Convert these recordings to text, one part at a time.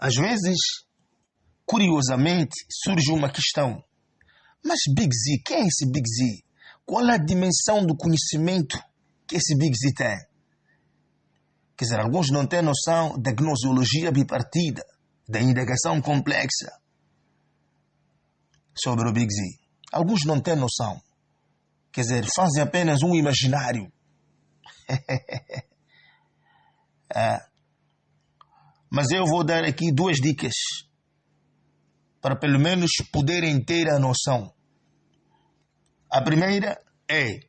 Às vezes, curiosamente, surge uma questão. Mas Big Z, quem é esse Big Z? Qual é a dimensão do conhecimento que esse Big Z tem? Quer dizer, alguns não têm noção da gnoseologia bipartida, da indagação complexa sobre o Big Z. Alguns não têm noção. Quer dizer, fazem apenas um imaginário. Mas eu vou dar aqui 2 dicas para pelo menos poderem ter a noção. A primeira é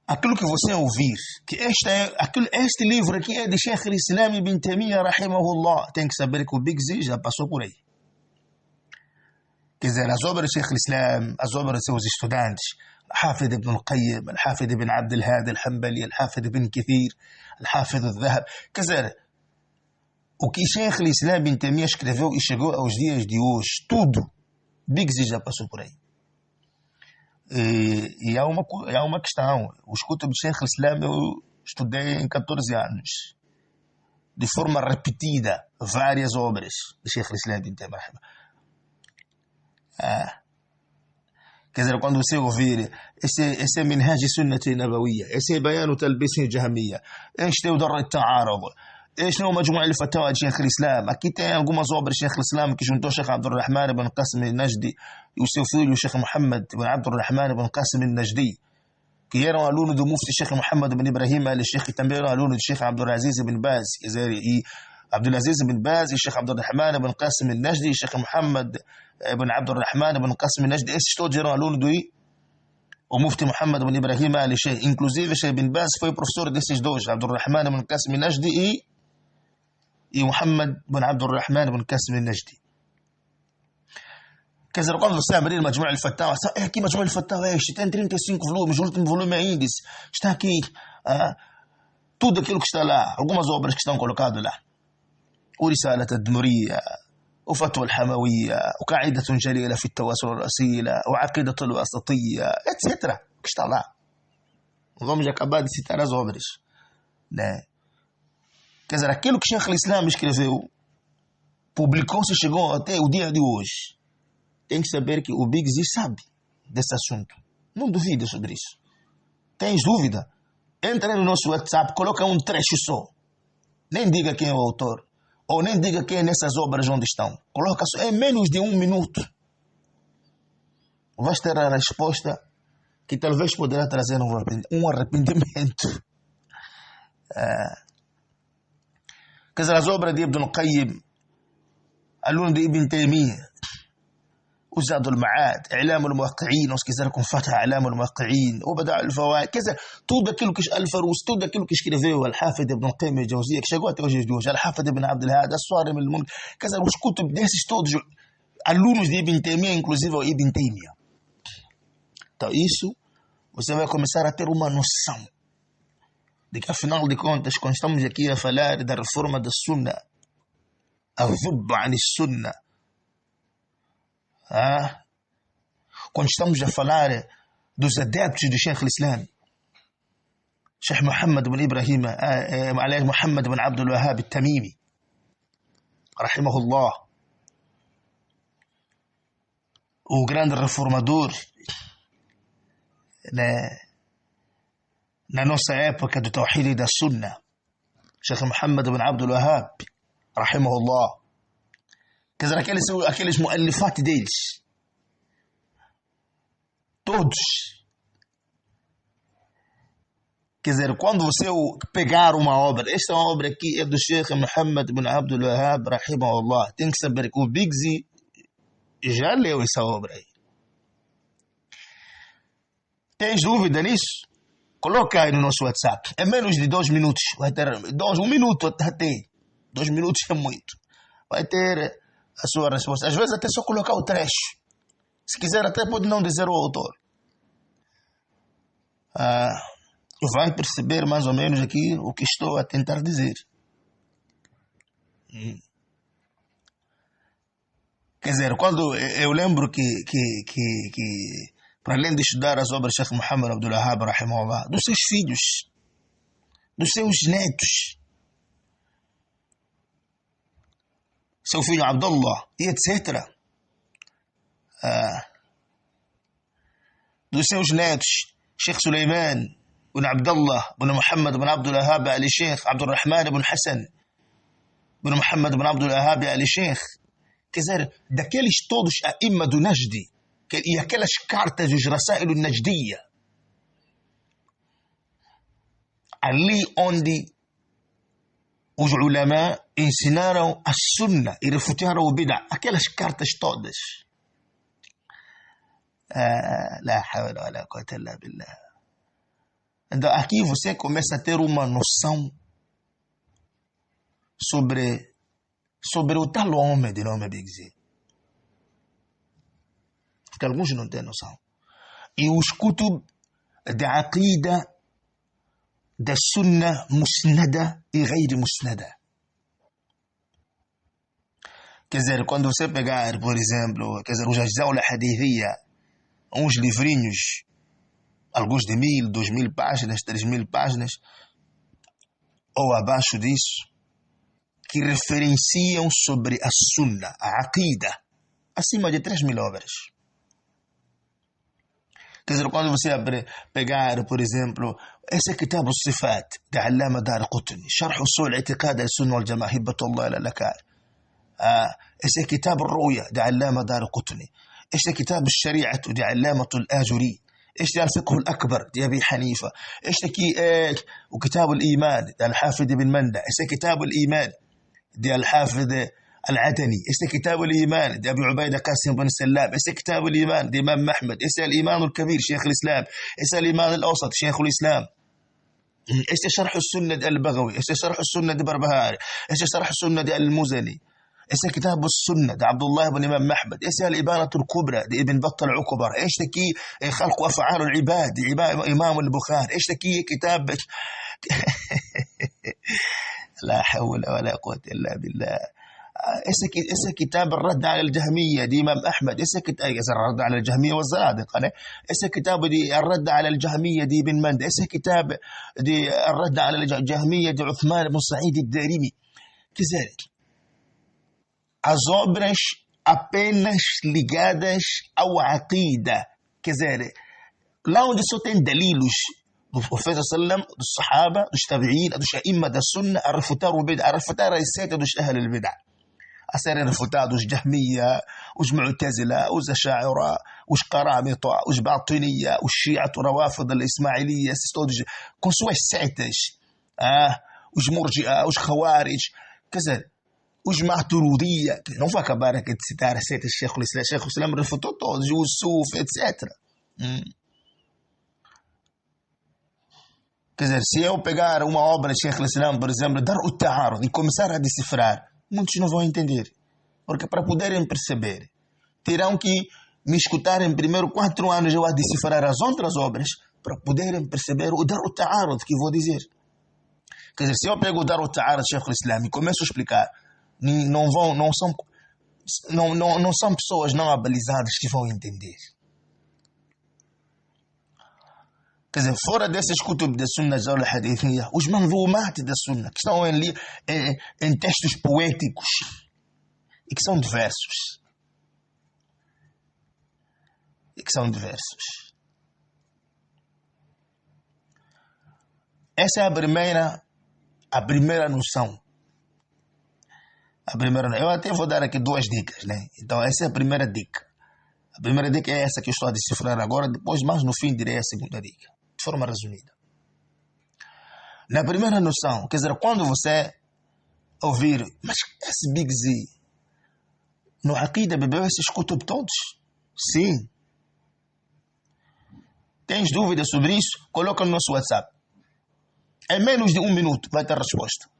aquilo que você ouvir, que este livro aqui é de Sheikh al-Islam Ibn Taymiyyah rahimahullah. Tem que saber que o Big Z já passou por aí. Quer dizer, as obras de Sheikh al-Islam, as obras de seus estudantes, Al-Hafidh Ibn al-Qayyim, Al-Hafidh Ibn Abd al-Hadi al-Hanbali, Al-Hafidh Ibn Kathir, Al-Hafidh al-Dhahab. Quer dizer, o que Sheikh al-Islam Ibn Taymiyyah escreveu e chegou aos dias de hoje, tudo, Big Z já passou por aí. E há uma questão. Os kutub de Sheikh al-Islam eu estudei em 14 anos. De forma repetida, várias obras de Sheikh al-Islam Ibn Taymiyyah. Quer dizer, quando você ouvir esse é Minhaj Sunnati Nabawiyya, esse é Bayan Talbis Jahmiyya, este é o Darr al-Ta'arud, este é o Majmu' al-Fatawa de Sheikh al-Islam. Aqui tem algumas obras de Sheikh al-Islam que juntou Sheikh Abdul Rahman ibn Qasim al-Najdi e o seu filho Sheikh Muhammad ibn Abdul Rahman ibn Qasim al-Najdi, que eram alunos do Mufti Sheikh Muhammad ibn Ibrahim al-Sheikh, também eram alunos de Sheikh Abdul Aziz ibn Baz. Quer dizer, e Abdul Aziz ibn Baz e Sheikh Abdul Rahman ibn Qasim al-Najdi e Sheikh Muhammad ibn Abdul Rahman ibn Qasim al-Najdi, esses todos eram alunos do o Mufti Muhammad ibn Ibrahim al-Sheikh. Inclusive Sheikh ibn Baz foi professor desses dois, Abdul Rahman ibn Qasim al-Najdi e Muhammad ibn Abdul Rahman ibn Qasim al-Najdi. Quer dizer, quando você abrir Majmu' al-Fatawa, aqui Majmu' al-Fatawa este tem 35 volumes, o último volume é índice, está aqui tudo aquilo que está lá, algumas obras que estão colocadas lá. O Risalat al-Dnuriyya, o Fatwa al-Hamawiyya, o Qa'idatun Jalila fi al-Tawassul al-Asila, o Aqidat al-Wasatiyya, etc. Que está lá. Vamos acabar de citar as obras, né? Quer dizer, aquilo que Sheikh al-Islam escreveu, publicou-se e chegou até o dia de hoje. Tem que saber que o Big Z sabe desse assunto. Não duvide sobre isso. Tens dúvida? Entra no nosso WhatsApp, coloca um trecho só. Nem diga quem é o autor. Ou nem diga quem é nessas obras onde estão. Coloca só, é menos de 1 minuto. Vais ter a resposta que talvez poderá trazer um arrependimento. Quer dizer, as obras de Ibn al-Qayyim, aluno de Ibn Taymiyyah, o Zad al-Ma'ad, I'lam al-Muwaqqi'in, ou se quiser com Fatha, I'lam al-Muwaqqi'in, o Bada' al-Fawaid, quer dizer, tudo aquilo que Al-Farus, tudo aquilo que escreveu Al-Hafidh Ibn Qayyim al-Jawziyya, que chegou até os dias de hoje, Al-Hafidh Ibn Abd al-Hadi, As-Sarim al-Munqidh, quer dizer, os kutub desses todos, alunos de Ibn Taymiyyah, inclusive o Ibn Taymiyyah. Então isso, você vai começar a ter uma noção de que, afinal de contas, quando estamos aqui a falar da reforma da Sunnah, a dhubba an Sunnah, quando estamos a falar dos adeptos de Sheikh al-Islam, Sheikh Muhammad ibn Ibrahim, aliás, Muhammad ibn Abdul Wahhab al-Tamimi, rahimahullah, o grande reformador na nossa época do Tawhid e da Sunnah, Sheikh Muhammad ibn Abdul Wahhab, rahimahullah. Quer dizer, aqueles mu'allifat deles, todos. Quer dizer, quando você pegar uma obra, esta obra aqui é do Sheikh Muhammad ibn Abdul Wahhab, rahimahullah, tem que saber que o Big Z já leu essa obra aí. Tens dúvida nisso? Coloca aí no nosso WhatsApp. É menos de 2 minutos. Vai ter 1 minuto até. 2 minutos é muito. Vai ter a sua resposta. Às vezes até só colocar o trecho. Se quiser até pode não dizer o autor. Vai perceber mais ou menos aqui o que estou a tentar dizer. Quer dizer, quando eu lembro que para além de estudar as obras de Sheikh Muhammad Abdul Wahhab, rahimahullah, dos seus filhos, dos seus netos, seu filho Abdullah, e etc. Dos seus netos, Sheikh Suleiman bin Abdullah, bin Muhammad bin Abdul Wahhab Ali Sheikh, Abdul Rahman bin Hassan, bin Muhammad bin Abdul Wahhab Ali Sheikh. Quer dizer, daqueles todos a imma do Najdi, e aquelas cartas dos Rasail Najdiya, ali onde os ulama ensinaram a sunna e refutaram o bid'ah, aquelas cartas todas. La hawla wa la quwwata illa billah. Então aqui você começa a ter uma noção sobre o tal homem de nome Big Z. Porque alguns não têm noção. E os kutub de aqida da sunna musnada e ghair musnada. Quer dizer, quando você pegar, por exemplo, quer dizer, os Ajzaul Hadithia, uns livrinhos, alguns de 1000, 2000 páginas, 3000 páginas, ou abaixo disso, que referenciam sobre a sunna, a aqida, acima de 3000 obras. Quer dizer, quando você pegar, por exemplo, esse Kitab al-Sifat, de Allama Dar-Qutni, Sharh Usul I'tiqad al-Sunna wal-Jama'a, Hibbatullah al-Lakar, esse Kitab al-Ruya, de Allama Dar-Qutni, esse Kitab al-Shari'at, de Allama al-Ajuri, este الفقه الأكبر دي أبي حنيفة، este وكتاب الإيمان دي الحافظ بن مندى، este كتاب الإيمان دي الحافظ العتني، este كتاب الإيمان دي أبي عبيدة قاسم بن سلام، este كتاب الإيمان دي إمام أحمد، este الإيمان الكبير شيخ الإسلام، este الإيمان الأوسط شيخ الإسلام، este شرح السنة دي البغوي، este شرح السنة دي بربهاري، este شرح السنة دي المزني، este كتاب السنة دي عبد الله بن إمام أحمد، este الإبانة الكبرى دي ابن بطة العكبر، este كي خلق أفعال العباد دي إمام البخاري، este كي كتاب لا حول ولا قوة إلا بالله. ese كتاب الرد على الجهمية دي إمام أحمد، ese كتاب الرد على الجهمية والزنادقة، ese كتاب دي الرد على الجهمية دي بن مندى، ese كتاب دي الرد على الجهمية دي عثمان بن سعيد الدارمي. كذلك as obras apenas ligadas ao aqida, quer dizer, lá onde só tem dalilos do profeta sallam, dos sahaba, dos tabi'in, dos a'imma da sunna, a refutar o bid'ah, a refutar a receita dos ahl al-bid'ah, a serem refutados os jahmiya, os mu'tazila, os asha'ira, os qaramita, os batiniya, os shi'at, rawafid al-ismailiyya, esses todos com suas seitas, os murji'a, os khawarij, quer dizer, os Maturidiyya, não vou acabar aqui de citar a seita de Sheikh al-Islam. Sheikh al-Islam refutou todos, os Sufi, etc. Quer dizer, se eu pegar uma obra de Sheikh al-Islam, por exemplo, dar o ta'arud e começar a decifrar, muitos não vão entender. Porque para poderem perceber, terão que me escutarem primeiro 4 anos eu a decifrar as outras obras, para poderem perceber o dar o ta'arud que vou dizer. Quer dizer, se eu pego o dar o ta'arud de Sheikh al-Islam e começo a explicar, não são pessoas não abalizadas que vão entender. Quer dizer, fora desses kutub da Sunna al-Hadithiyya, os manzumat da Sunna, que estão em textos poéticos e que são diversos. Essa é a primeira noção. Eu até vou dar aqui 2 dicas, né? Então essa é a primeira dica. A primeira dica é essa que eu estou a decifrar agora, depois mais no fim direi a segunda dica, de forma resumida. Na primeira noção, quer dizer, quando você ouvir, mas esse Big Z, no Aqida bebeu esses kutub todos? Sim. Tens dúvidas sobre isso? Coloca no nosso WhatsApp. Em menos de 1 minuto vai ter a resposta.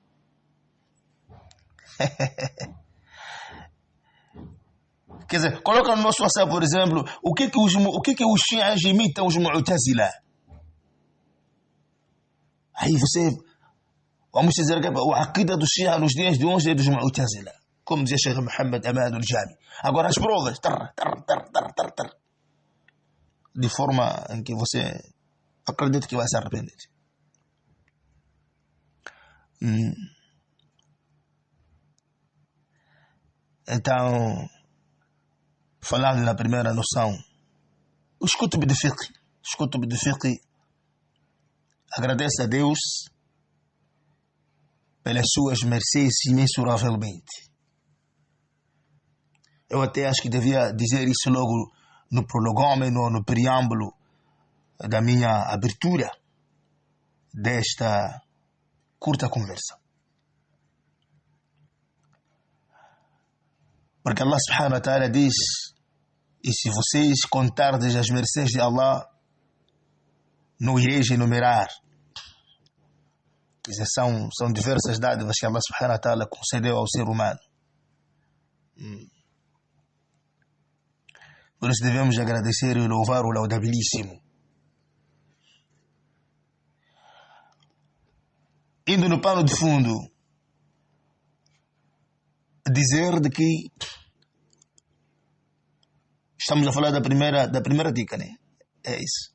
Quer dizer, coloca no nosso WhatsApp, por exemplo, o que os Shias imitam os Mu'tazila. Aí você, vamos dizer que o Aqida dos Shias nos dias de hoje é dos Mu'tazila, como dizia Sheikh Muhammad Aman al-Jami. Agora as provas, de forma em que você acredita que vai se arrepender. Então, falando na primeira noção, os kutub de fiqh, agradece a Deus pelas suas mercês imensuravelmente. Eu até acho que devia dizer isso logo no prolegômeno ou no preâmbulo da minha abertura desta curta conversa. Porque Allah subhanahu wa ta'ala diz: e se vocês contardes as mercês de Allah, não ireis enumerar. São diversas dádivas que Allah subhanahu wa ta'ala concedeu ao ser humano. Por isso devemos agradecer e louvar o laudabilíssimo. Indo no pano de fundo, dizer de que estamos a falar da primeira dica, né? É isso.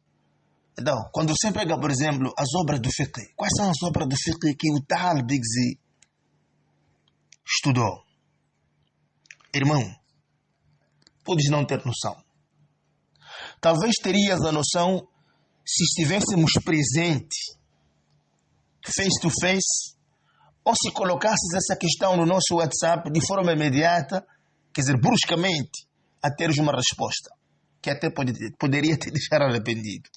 Então, quando você pega, por exemplo, as obras do fiqh, quais são as obras do fiqh que o tal Big Z estudou? Irmão, podes não ter noção. Talvez terias a noção se estivéssemos presentes, face to face, ou se colocasses essa questão no nosso WhatsApp de forma imediata, quer dizer, bruscamente, a teres uma resposta, que até poderia te deixar arrependido.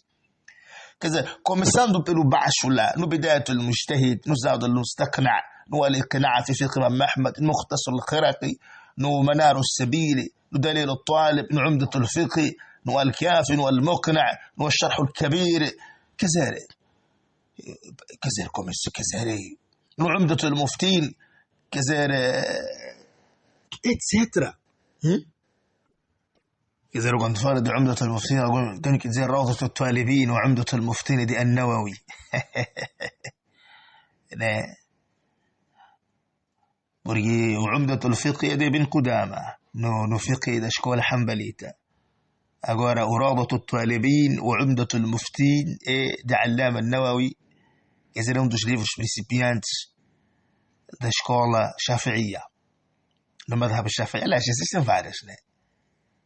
Quer dizer, começando pelo baixo lá, no Bidayat al-Mujtahid, no Zawd al-Mustaqna', no Al-Iqna' fi Fiqh Imam Ahmad, no Mukhtasar al-Khiraqi, no Manar al-Sabili, no Dalil al-Talib, no Umdat al-Fiqh, no Al-Kafi, no Al-Muqna', no Al-Sharh al-Kabir, quer dizer, como isso, quer dizer, no Umdat al-Muftin, quer dizer, etc. Quer dizer, quando fala de Umdat al-Muftin, tenho que dizer Rawdat al-Talibin ou Umdat al-Muftin de An-Nawawi. Né? Porque o Umdat al-Fiqh é de Ibn Qudama, no Fiqh da escola Hanbalita. Agora, o Rawdat al-Talibin ou Umdat al-Muftin é de Allama An-Nawawi, quer dizer, é um dos livros principiantes da escola Shafi'iyya, no Madhhab Shafi'i. Aliás, existem várias, né?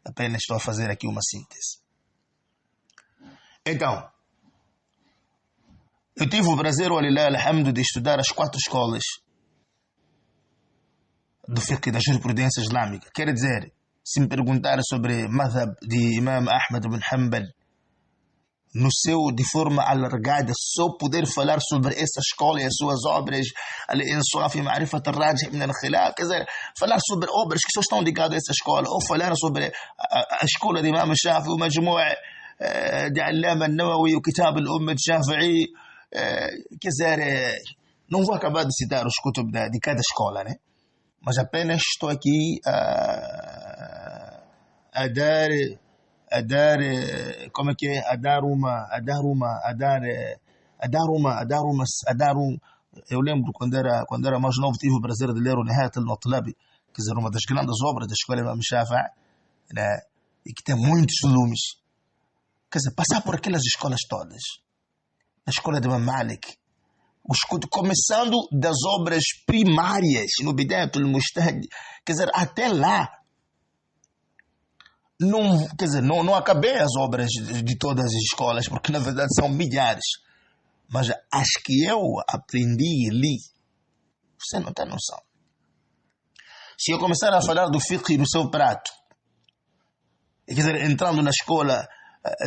Apenas estou a fazer aqui uma síntese. Então, eu tive o prazer, walillah alhamdu, de estudar as 4 escolas do fiqh da jurisprudência islâmica. Quer dizer, se me perguntar sobre madhab de Imam Ahmad ibn Hanbal, no seu, de forma alargada, só poder falar sobre essa escola e as suas obras, Al-Insaf e Ma'rifat al-Rajih min al-Khilaf, quer dizer, falar sobre obras que só estão ligadas a essa escola, ou falar sobre a escola de Imam Shafi'i, o Majmu' de Allama An-Nawawi, o Kitab al-Ummah Shafi'i, quer dizer, não vou acabar de citar os kutub de cada escola, né? Mas apenas estou aqui a dar, como é que é? Eu lembro quando era mais novo, tive o prazer de ler o Nihayat al-Matlabi, quer dizer, uma das grandes obras da escola Imam Shafi'i, né? E que tem muitos volumes. Quer dizer, passar por aquelas escolas todas, a escola de Imam Malik, começando das obras primárias, no Bidayat al-Mujtahid, quer dizer, até lá, não acabei as obras de todas as escolas, porque na verdade são milhares, mas as que eu aprendi e li, você não tem noção. Se eu começar a falar do fiqh no seu prato, quer dizer, entrando na escola,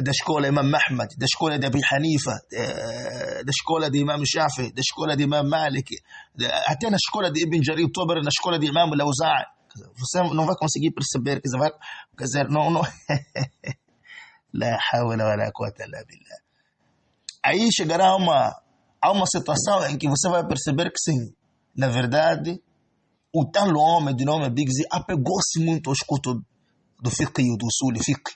da escola Imam Ahmad, da escola de Abi Hanifa, da escola de Imam Shafi'i, da escola de Imam Malik, até na escola de Ibn Jarir Tabari, na escola de Imam al-Awza'i, você não vai conseguir perceber, quer dizer, não. La hawla wa la quwwata illa billah. Aí chegará a uma situação em que você vai perceber que sim, na verdade, o tal homem de nome Big Z apegou-se muito aos kutub do fiqh e do usul fiqh.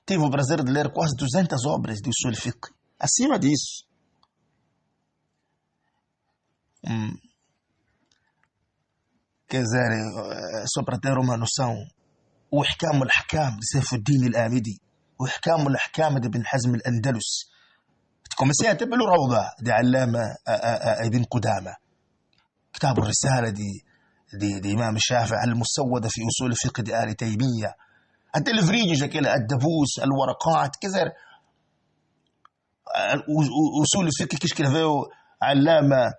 Tive o prazer de ler quase 200 obras de usul fiqh. Acima disso, quer dizer, só para ter uma noção, o Ihkam al-Ahkam de Saifuddin al-Amidi, o Ihkam al-Ahkam de Ibn Hazm al-Andalus. Comecei até pelo Rawda de Allama Ibn Qudama. كتاب الرسالة دي إمام الشافعي المسودة في أصول الفقه دي آل تيمية. حتى الفريجي كده الدبوس الورقات كذا أصول الفقه كيش كده فيه علامة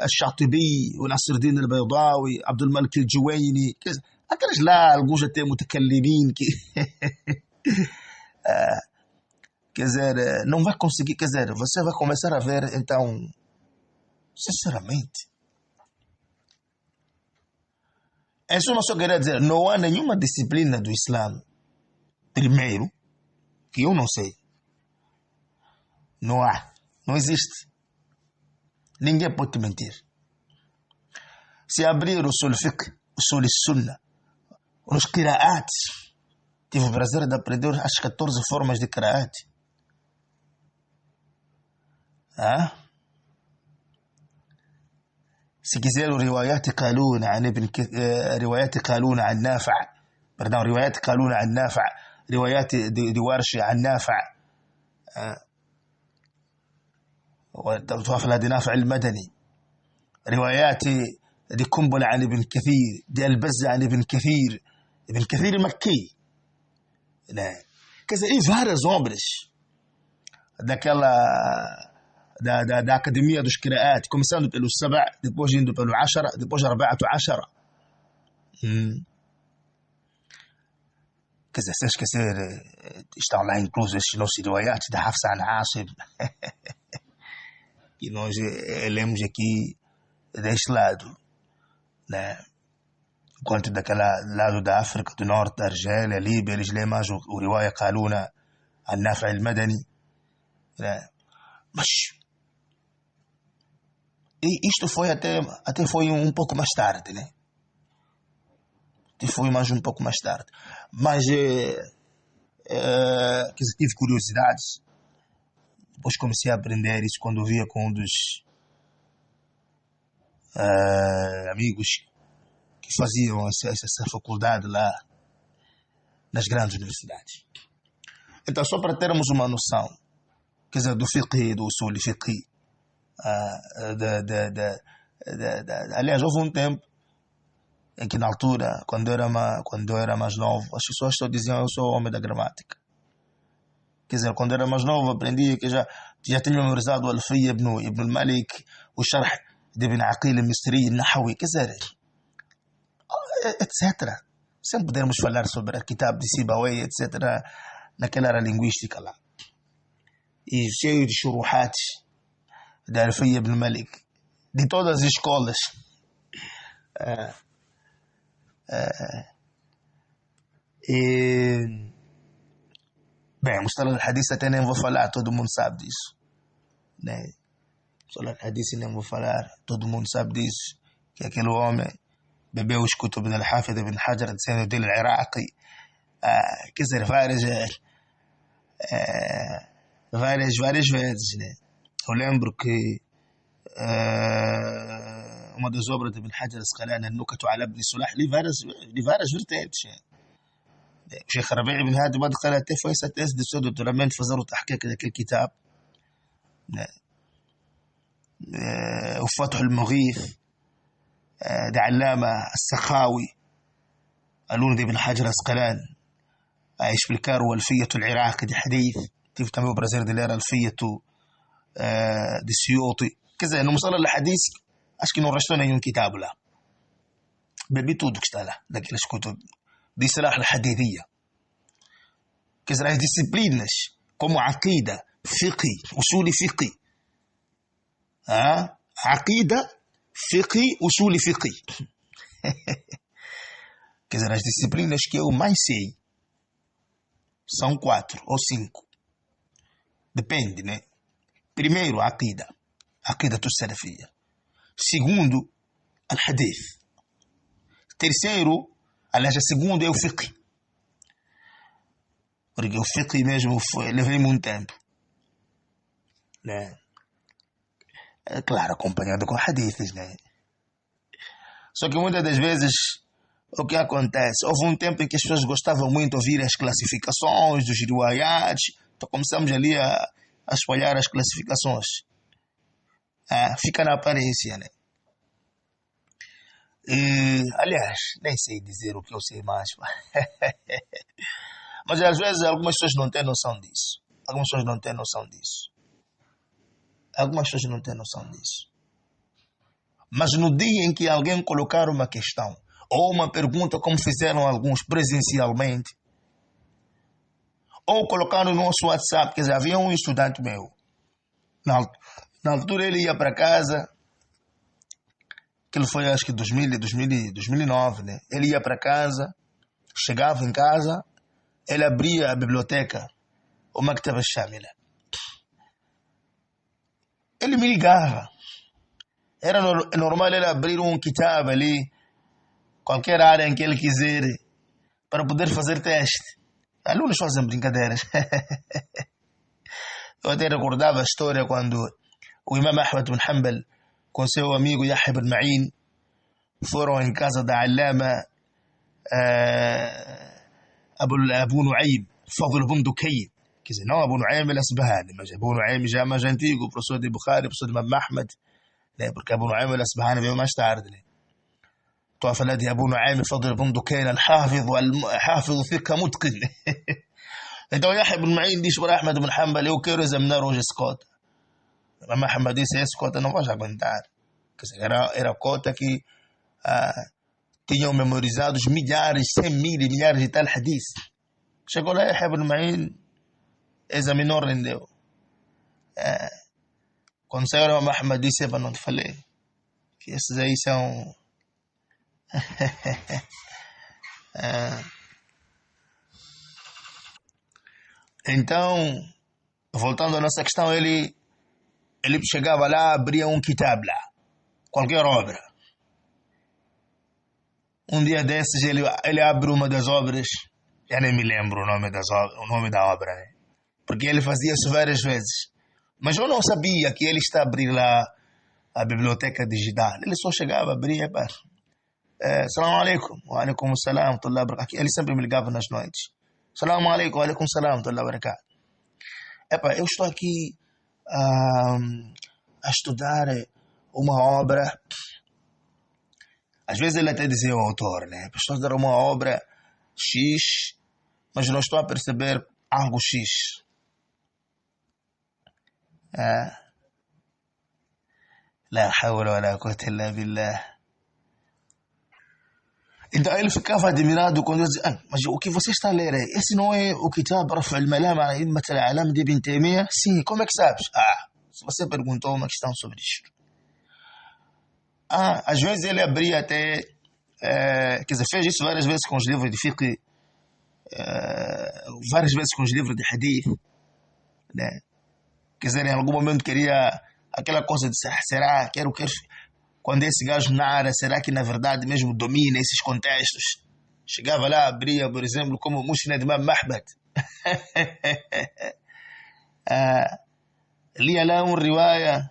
الشاطبي ونصر الدين البيضاوي عبد الملك الجويني كذا أكرش لا الجوجة متكلمين quer dizer, não vai conseguir, quer dizer, você vai começar a ver, então, sinceramente, isso não só queria dizer, não há nenhuma disciplina do Islã, primeiro, que eu não sei, não há, não existe, ninguém pode te mentir. Se abrir o Usul Fiqh, o Usul Sunnah, os Qira'at, tive o prazer de aprender as 14 formas de Qira'at. Se quiser روايات قالون عن روايات قالون عن نافع روايات قالون عن نافع روايات دي ورش عن نافع وتوافل هذه نافع المدني روايات دي قنبلة عن ابن كثير دي البزة عن ابن كثير المكي كذا várias obras da Academia dos Qira'at, começando pelo 7, depois indo pelo 10, depois 14. Quer dizer, sem esquecer, estão lá inclusos esses nossos riwayat da Hafsa an Asim, que nós lemos aqui deste lado, né? Enquanto daquele lado da África do Norte, da Argélia, Líbia, eles lêem mais o riwaya Qaluna an Nafi' al-Madani, né? Mas isto foi até foi um pouco mais tarde, né? Foi mais um pouco mais tarde. Mas tive curiosidades. Depois comecei a aprender isso quando via com um dos amigos que faziam essa faculdade lá nas grandes universidades. Então, só para termos uma noção, quer dizer, do fiqh, do usul fiqh, aliás, houve um tempo em que na altura, quando eu era mais novo, as pessoas só diziam eu sou homem da gramática. Quer dizer, quando eu era mais novo aprendi que já tinha memorizado o Alfiya ibn al-Malik, o Sharh de Ibn Aqil al-Misri, al-Nahawi, quer dizer, etc. Sem podermos falar sobre o Kitab de Sibawayh, etc. naquela área linguística lá. E cheio de shuruhats da Alfiya ibn Malik, de todas as escolas. Bem, Mustalah al-Hadith até nem vou falar, todo mundo sabe disso, né? Mustalah al-Hadith nem vou falar, todo mundo sabe disso, que aquele homem bebeu os kutub al-Hafidh ibn Hajar dizendo dele al-Iraqi, quer dizer, várias vezes, né? Eu lembro que uma das obras de Ibn Hajar al-Asqalani, An-Nukatu ala Ibn Salah, de várias vertentes. O Sheikh Rabi' ibn Hadi Madkhal até foi essa tese de seu doutoramento fazer o tahqiq daquele kitab. O Fath al-Mughith de Allama al-Sakhawi, aluno de Ibn Hajar al-Asqalani, a explicar o Alfiyatu al-Iraqi de Hadith. Tive também o prazer de ler Alfiyatu de Suyuti. Quer dizer, no Mustalah al-Hadith, acho que não restou nenhum kitab lá. Bebi tudo que está lá, daqueles kutub de Salah al-Hadithiyya. Quer dizer, as disciplinas como Aqida, Fiqh, Usul Fiqh. Aqida, Fiqh, Usul Fiqh. Quer dizer, as disciplinas que eu mais sei são 4 ou 5. Depende, né? Primeiro, Aqida Salafiyya. Segundo, Al-Hadith. Terceiro, aliás, a segunda é o Fiqh. Porque o Fiqh mesmo levei muito tempo, né? É claro, acompanhado com Hadiths, né? Só que muitas das vezes, o que acontece? Houve um tempo em que as pessoas gostavam muito de ouvir as classificações dos riwayats. Então começamos ali a espalhar as classificações. Fica na aparência, né? Aliás, nem sei dizer o que eu sei mais. Mas às vezes algumas pessoas não têm noção disso. Algumas pessoas não têm noção disso. Algumas pessoas não têm noção disso. Mas no dia em que alguém colocar uma questão ou uma pergunta, como fizeram alguns presencialmente, ou colocaram no nosso WhatsApp, quer dizer, havia um estudante meu, na, na altura ele ia para casa, que ele foi acho que 2009, né? Ele ia para casa, chegava em casa, ele abria a biblioteca, o Maktaba Shamila. Ele me ligava. Era normal ele abrir um kitab ali, qualquer área em que ele quiser, para poder fazer teste. Alunos fazem brincadeiras. Eu até recordava a história quando o Imam Ahmed bin Hanbal com seu amigo Yahya bin Ma'in foram em casa da Allama Abu Nuaym Fadl bin Dukayn. Quer dizer, não Abu Nuaym al-Asbahani, mas Abu Nuaym já mais antigo, professor de Bukhari, professor de Imam Ahmed, né? Porque Abu Nuaym al-Asbahani veio mais tarde. Né? Estou a falar de Abu Nuaym Fadl bin Dukayn al-Hafiz fiqh mutqin. Então Yahya bin Ma'in diz para Ahmed bin Hanbal, eu quero examinar hoje esse cota. Imam Ahmed disse, esse cota não vais aguentar. Quer dizer, era cota que tinham memorizados milhares, 100 mil e milhares de tal hadith. Chegou lá, Yahya bin Ma'in examinou, rendeu. Quando saiu o Imam Ahmed disse, não te falei, que esses aí são... Então, voltando à nossa questão, ele chegava lá, abria um kitab lá, qualquer obra. Um dia desses ele abre uma das obras, já nem me lembro o nome da obra, né? Porque ele fazia isso várias vezes. Mas eu não sabia que ele está a abrir lá a biblioteca digital. Ele só chegava, abria, Salam alaikum, wa alaikum salam, ele sempre me ligava nas noites. Salam alaikum, wa alaikum salam, eu estou aqui a estudar uma obra. Às vezes ele até dizia ao autor, né? Estou a estudar uma obra X, mas não estou a perceber algo X. La hawla wa la quwwata illa billah. Então ele ficava admirado quando eu dizia, mas o que você está a ler? Esse não é o Kitab Raf' al-Malam ala A'immat al-A'lam de Ibn Taymiyyah? Sim, como é que sabes? Se você perguntou uma questão sobre isto. Às vezes ele abria até, quer dizer, fez isso várias vezes com os livros de fiqh, várias vezes com os livros de hadith, né? Quer dizer, em algum momento queria aquela coisa de, será, quero, quando esse gajo narra, será que na verdade mesmo domina esses contextos? Chegava lá, abria, por exemplo, como Musnad Imam Ahmad. Lia lá um riwaya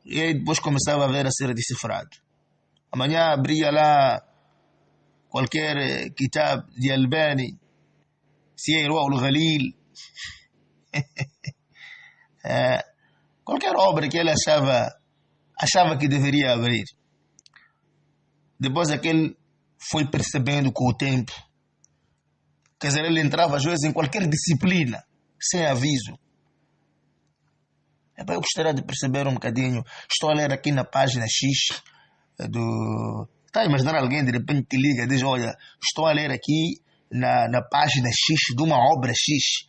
e aí depois começava a ver a ser decifrado. Amanhã abria lá qualquer kitab de Albani, se é Irwa al-Ghalil, qualquer obra que ele achava que deveria abrir. Depois aquele foi percebendo com o tempo. Quer dizer, ele entrava às vezes em qualquer disciplina, sem aviso. Eu gostaria de perceber um bocadinho. Estou a ler aqui na página X do... Está a imaginar alguém de repente te liga e diz, olha, estou a ler aqui na página X de uma obra X.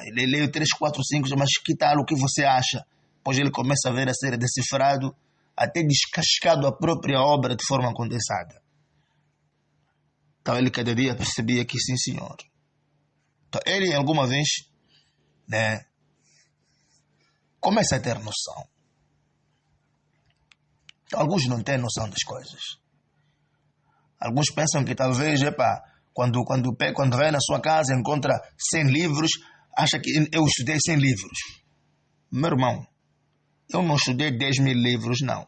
Ele leu 3, 4, 5, mas que tal, o que você acha? Depois ele começa a ver a ser decifrado, até descascado a própria obra de forma condensada. Então ele cada dia percebia que sim, senhor. Então ele alguma vez, né, começa a ter noção. Então, alguns não têm noção das coisas. Alguns pensam que talvez, quando vai na sua casa encontra 100 livros, acha que eu estudei 100 livros. Meu irmão, eu não estudei 10 mil livros, não.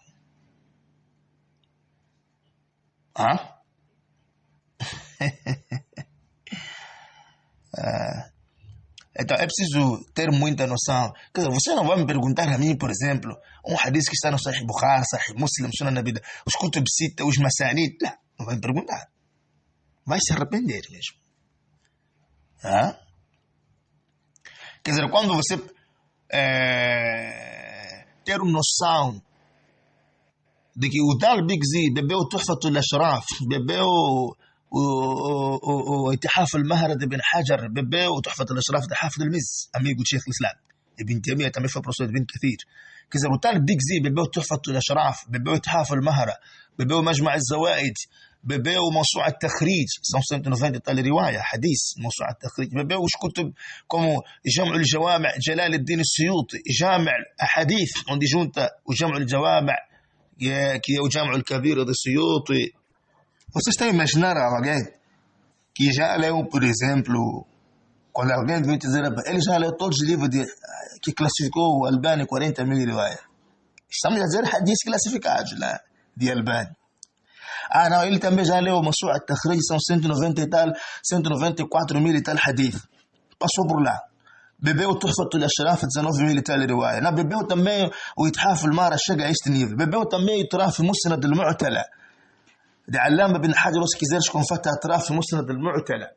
Então é preciso ter muita noção. Quer dizer, você não vai me perguntar a mim, por exemplo, um hadith que está no Sahih Bukhari, Sahih Muslim, Sunan Abi Dawud, os Kutub Sita, os Masanid. Não vai me perguntar. Vai se arrepender mesmo. Ah? Quer dizer, quando você ter uma noção de que o tal Big Z bebeu Tuhfatul Ashraf, bebeu واتحاف المهرد بن حجر ببي وتحفة الأشراف ده حافظ المز أميقو شيخ الإسلام ابن تيمية تمي في بروسود بن كثير كذا وتال بيك زي ببي تحفة الأشراف ببي اتحاف المهرة ببي مجمع الزوائد ببي موسوعة التخريج 190 تال رواية حديث موسوعة التخريج ببي وش كتب كومو جمع الجوامع جلال الدين السيوطي جامع أحاديث عندي جونتا وجمع الجوامع كي وجامع الكبير السيوطي. Vocês estão a imaginar alguém que já leu, por exemplo, quando alguém vem dizer, ele já leu todos os livros que classificou o Albani 40 mil riwayat. Estamos a dizer hadiths classificados lá, de Albani. Ah, não, ele também já leu uma sua Takhrij, são 190 e tal, 194 mil e tal hadith. Passou por lá. Bebeu o Tuhfatul Ashraf, 19 mil e tal riwayat. Não, bebeu também o Ithaf al-Mara, chega a este nível. Bebeu também o Turaf Musnad al-Mu'tala. de Allama bin Hajar, se quiseres com fata atrás, Musnad al-Mu'tala.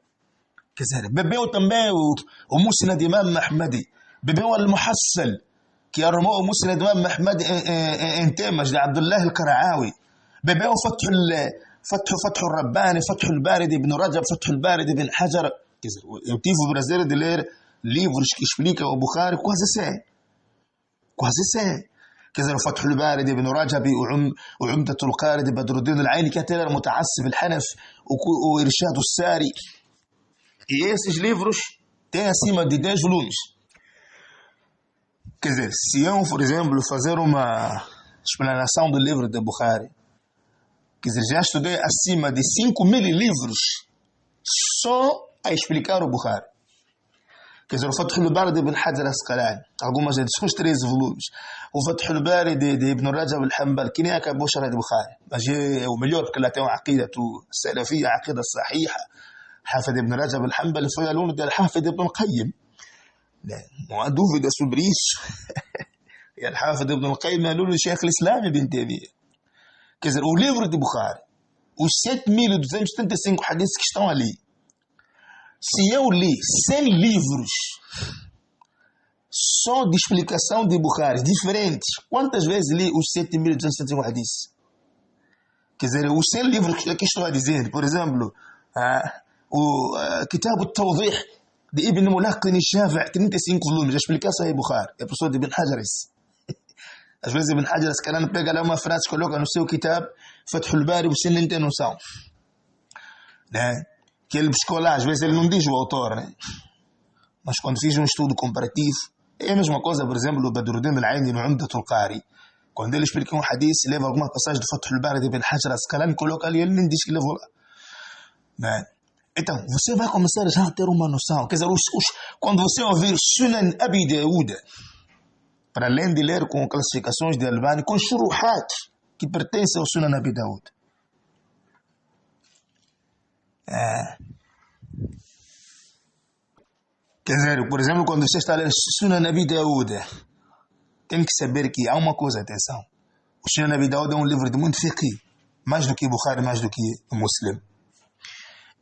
Bebeu também o Musnad Imam Mahmadi. Bebeu o Al-Muhassal, que arrumou o Musnad Imam Mahmadi em temas de Abdullah al-Qara'awi. Bebeu o Fath al-Rabbani, Fath al-Baridi ibn Rajab, Fath al-Baridi ibn Hajar. Eu tive o prazer de ler livros que explicam o Bukhari quase sem. كذا فتح البارد ابن رجب وعمدة القارد بدر الدين العيني كاتب متعسف الحنف وإرشاد الساري. E esses livros têm acima de 10 volumes. Quer dizer, se eu, por exemplo, fazer uma explanação do livro de Bukhari, quer dizer, já estudei acima de 5.000 livros só a explicar o Bukhari. Quer dizer, o Fath al-Bari ibn Hajar Asqalani, algumas edições, 13 volumes. O Fath al-Bari de Ibn Rajab al-Hanbal, que nem acabou Sharh al-Bukhari, mas é o melhor porque lá tem uma aqida salafia, a aqida sahiha. Hafid Ibn Rajab al-Hanbal foi aluno de Hafid Ibn Qayyim. Não há dúvida sobre isso. E Hafid Ibn Qayyim é aluno do Sheikh al-Islam Ibn Taymiyyah. Quer dizer, o livro de Bukhari, os 7.275 hadiths que estão ali, se eu li 100 livros só de explicação de Bukhari, diferentes, quantas vezes li os 7.275 hadiths? Quer dizer, os 100 livros que aqui estou a dizer, por exemplo, o Kitab al-Tawdih de Ibn Mulaqin al-Shafi', 35 volumes, a explicação é Bukhari, é professor de Ibn Hajar. Às vezes Ibn Hajar, se calhar, pega lá uma frase, coloca no seu Kitab, Fath al-Bari, você nem tem noção. Né? Que ele buscou lá, às vezes ele não diz o autor, né? Mas quando fiz um estudo comparativo, é a mesma coisa, por exemplo, o Badruddin al-Aini no Umdat al-Qari, quando ele explica um hadith, leva alguma passagem do Fath al-Bari de Ibn Hajar Asqalani, coloca ali, ele nem diz que levou lá. Né? Então, você vai começar já a ter uma noção. Quer dizer, quando você ouvir Sunan Abi Dawud, para além de ler com classificações de Albani, com shuruhat que pertencem ao Sunan Abi Dawud. Quer dizer, por exemplo, quando você está a ler Sunan Abi Dawud, tem que saber que há uma coisa, atenção. O Sunan Abi Dawud é um livro de muito fiqh, mais do que Bukhari, mais do que Muslim.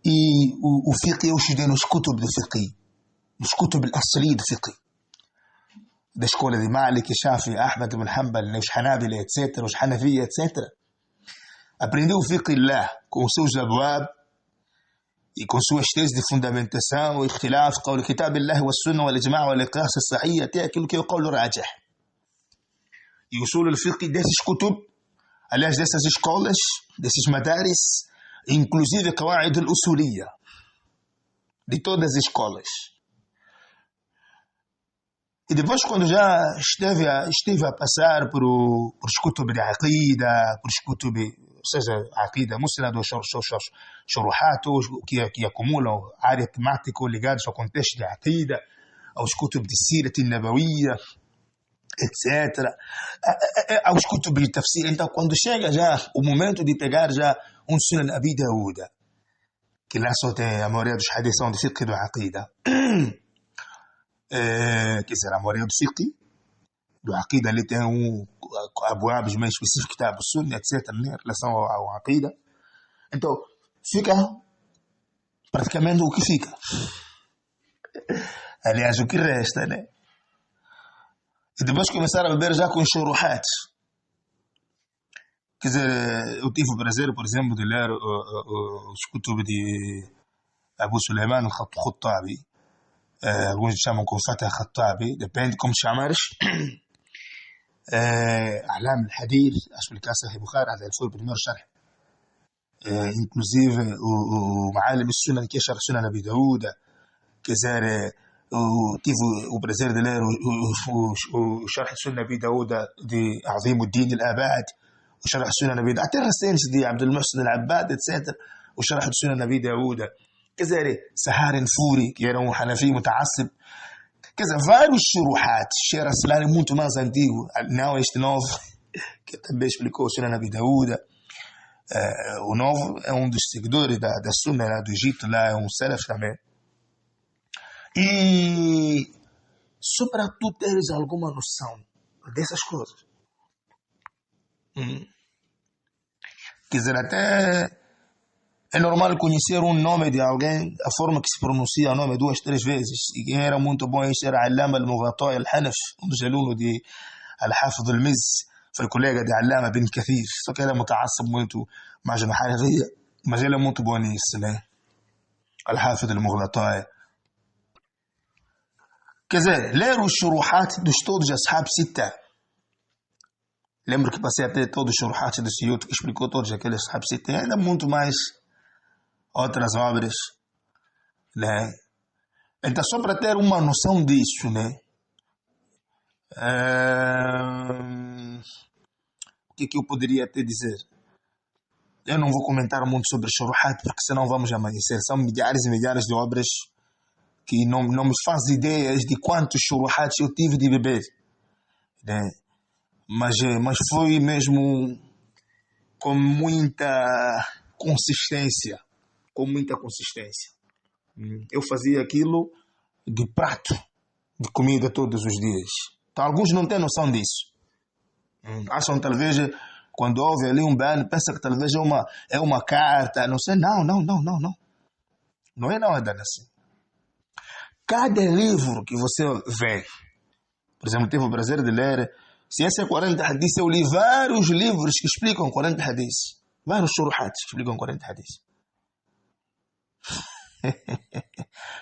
E o fiqh eu estudei nos kutub de fiqh, nos kutub al-asli de fiqh, da escola de Malik, Shafi, Ahmad ibn Hanbal, os Hanabila, etc., os Hanafiya, etc. Aprendi o fiqh lá, com os seus abwab, e com suas teses de fundamentação, o ikhtilaf, qawl kitab Allah wa sunnah wal ijma' wal qiyas as-sahih, até aquilo que é o qawl rajih. E o usul al-fiqh desses kutub, aliás, dessas escolas, desses madaris, inclusive qawaid al-usuliyya, de todas as escolas. E depois, quando já esteve a passar por os kutub de aqida, por os kutub, ou seja, a aqida musnad, os shuruhat, que acumulam área temática ligados ao contexto de aqida, aos kutub de sirat nabawiyya, etc., aos kutub de tafsir. Então, quando chega já o momento de pegar já um Sunan Abi Dawud, que lá só tem a maioria dos hadiths de fiqh do aqida, quer dizer, a maioria do fiqh, do Aqida, ali tem abwabs mais específicos, tá, Sunna, etc., né, em relação ao Aqida. Então, fica praticamente o que fica. Aliás, o que resta, né? E depois começar a beber já com shuruhat. Quer dizer, eu tive o prazer, por exemplo, de ler os kutub de Abu Sulaiman al-Khattabi. Alguns chamam com Fatah Khattabi, depende como chamares. أعلام الحديث explicar Sahih Bukhari, هذا foi o primeiro شرح. Inclusive o معالم السنن que é شرح سنن أبي داود. Quer dizer, tive o prazer de ler o شرح سنن أبي داود de عظيم الدين الآباد, o شرح سنن أبي داود, até recentes de عبد المحسن العباد, etc. o شرح سنن أبي داود. Quer dizer, Saharin Furi, que era um Hanafi mutaassib. Quer dizer, vários shuruhat, Sheikh Raslani muito mais antigo, não este novo, que também explicou o Sunan Abi Dawud. O novo é um dos seguidores da Sunna lá do Egito, lá é um Salaf também. E só para tu teres alguma noção dessas coisas. Quer dizer, até é normal conhecer um nome de alguém, a forma que se pronuncia o nome 2, 3 vezes. E quem era muito bom isso era Allama al-Mughatai al-Hanaf, um dos alunos de Al-Hafidh al-Mizzi, foi colega de Allama bin Kathir. Só que ele é mutaassib muito mais na Hanafiyya, mas ele é muito bom nisso, né? Al-Hafidh al-Mughatai. Quer dizer, ler os shuruhat dos todos os Ashab Sitta. Lembro que passei até todos os shuruhat do Suyuti, que explicou todos aqueles Ashab Sitta. Ainda muito mais outras obras, né? Então, só para ter uma noção disso, né? O que eu poderia até dizer? Eu não vou comentar muito sobre Shuruhat, porque senão vamos amanhecer. São milhares e milhares de obras que não me faz ideias de quantos Shuruhats eu tive de beber, né? Mas foi mesmo com muita consistência. Com muita consistência. Eu fazia aquilo de prato de comida todos os dias. Então, alguns não têm noção disso. Acham talvez, quando houve ali um ban, pensa que talvez é uma carta, não sei. Não. Não é nada assim. Cada livro que você vê, por exemplo, tive o prazer de ler Ciência 40 Hadith, eu li vários livros que explicam 40 Hadith. Vários shuruhats que explicam 40 Hadith.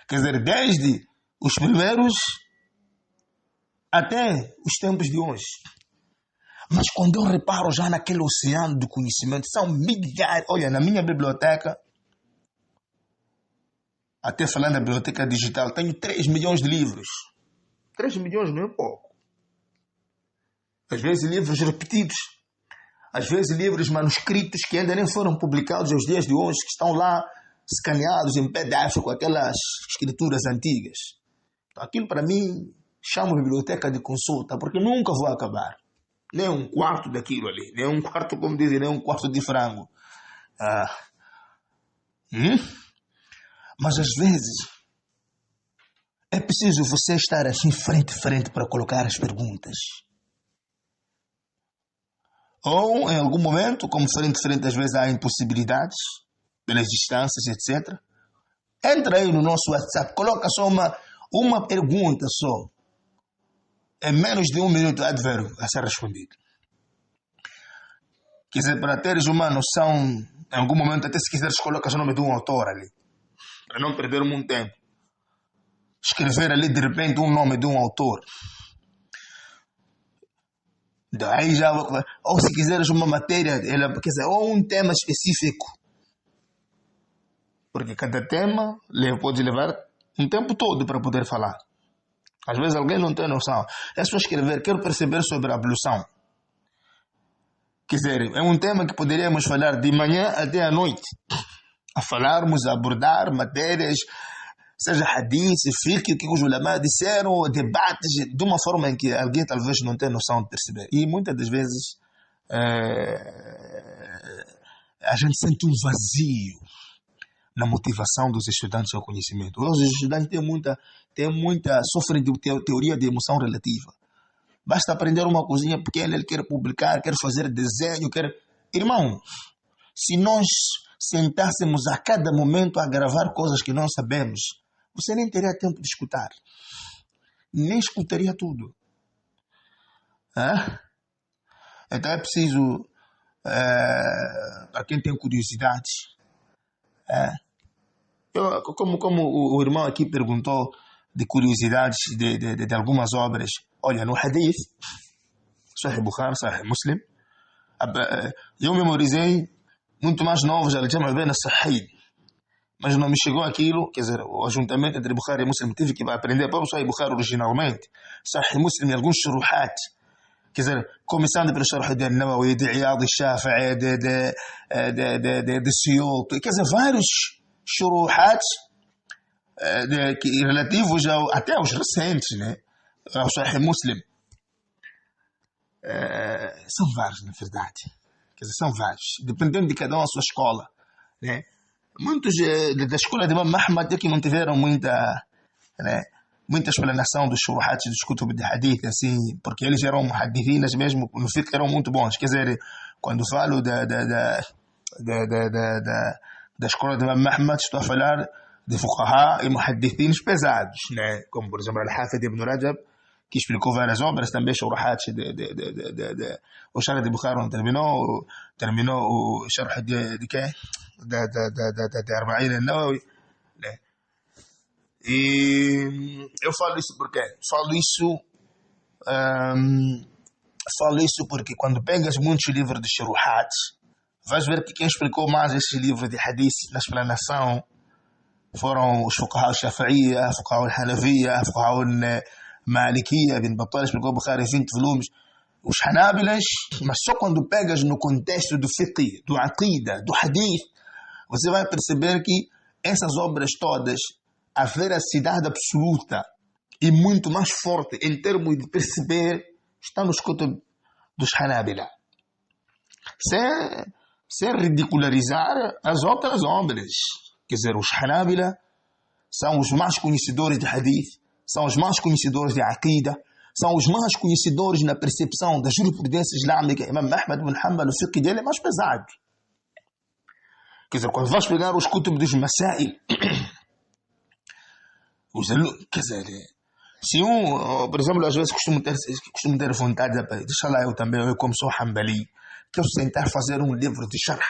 Quer dizer, desde os primeiros até os tempos de hoje. Mas quando eu reparo já naquele oceano de conhecimento, são milhares. Olha, na minha biblioteca, até falando da biblioteca digital, tenho 3 milhões de livros. 3 milhões não é pouco. Às vezes livros repetidos. Às vezes livros manuscritos que ainda nem foram publicados aos dias de hoje, que estão lá escaneados em PDF com aquelas escrituras antigas. Então, aquilo para mim chamo de biblioteca de consulta, porque nunca vou acabar. Nem um quarto daquilo ali, nem um quarto, como dizem, nem um quarto de frango. Mas às vezes é preciso você estar assim frente a frente para colocar as perguntas. Ou em algum momento, como frente a frente às vezes há impossibilidades, pelas distâncias, etc. Entra aí no nosso WhatsApp, coloca só uma pergunta só. Em menos de 1 minuto há de ver a ser respondido. Quer dizer, para teres uma noção, em algum momento, até se quiseres, colocas o nome de um autor ali, para não perder muito tempo. Escrever ali, de repente, um nome de um autor. Daí já, ou se quiseres uma matéria, quer dizer, ou um tema específico. Porque cada tema pode levar um tempo todo para poder falar. Às vezes alguém não tem noção. É só escrever, quero perceber sobre a ablução. Quer dizer, é um tema que poderíamos falar de manhã até à noite. A falarmos, a abordar matérias, seja hadith, fiqh, o que os ulama disseram, debates, de uma forma em que alguém talvez não tenha noção de perceber. E muitas das vezes a gente sente um vazio. na motivação dos estudantes ao conhecimento. Os estudantes sofrem de teoria de emoção relativa. Basta aprender uma coisinha pequena, ele quer publicar, quer fazer desenho, quer... Irmão, se nós sentássemos a cada momento a gravar coisas que não sabemos, você nem teria tempo de escutar. Nem escutaria tudo. Então é preciso, para quem tem curiosidade, como o irmão aqui perguntou de curiosidades de algumas obras, olha, no Hadith, Sahih Bukhari, Sahih Muslim, eu memorizei muito mais novos, al-Jam' bain as-Sahih, mas não me chegou aquilo, quer dizer, o ajuntamento entre Bukhari e Muslim, tive que aprender para o Sahih Bukhari originalmente, Sahih Muslim e alguns shuruhat, quer dizer, começando pelo Sharh de Nawawi, de Iyad al-Shafi'i, de Suyuti, quer dizer, vários shuruhat relativos até aos recentes, né? Ao Sahih Muslim. São vários, na verdade. Quer dizer, são vários. Dependendo de cada um a sua escola, né? Muitos da escola de Imam Ahmad que não tiveram muita explanação dos shuruhats dos kutub de hadith, assim, porque eles eram muhadithinas mesmo, no fiqh eram muito bons. Quer dizer, quando falo da escola de Imam Ahmad, estou a falar de fuqaha e muhadithinos pesados, né? Como, por exemplo, Al-Hafid ibn Rajab, que explicou várias obras, também shuruhats o Sharh de Bukhari não terminou o Sharh de quê? De Arba'in al-Nawawi, né? E eu falo isso porque porque quando pegas muitos livros de shuruhats, vais ver que quem explicou mais esses livros de hadith na explanação foram os fuqaha al-Shafi'iyya, fuqaha al-Hanafiyya, fuqaha al-Malikiyya. Ibn Battal explicou o Bukhari em 20 volumes. Os Hanabilas, mas só quando pegas no contexto do fiqh, do aqida, do hadith, você vai perceber que essas obras todas, a veracidade absoluta e muito mais forte em termos de perceber, está nos kutub dos Hanabila. Sem ridicularizar as outras obras. Quer dizer, os Hanabila são os mais conhecedores de hadith, são os mais conhecedores de aqida, são os mais conhecedores na percepção da jurisprudência islâmica. Imam Ahmad ibn Hanbal, o fiqh dele é mais pesado. Quer dizer, quando vais pegar os kutub dos Masail, quer dizer, se por exemplo, às vezes costumo ter vontade de, deixa lá eu também, eu como sou Hanbali, quero sentar fazer um livro de Sharh,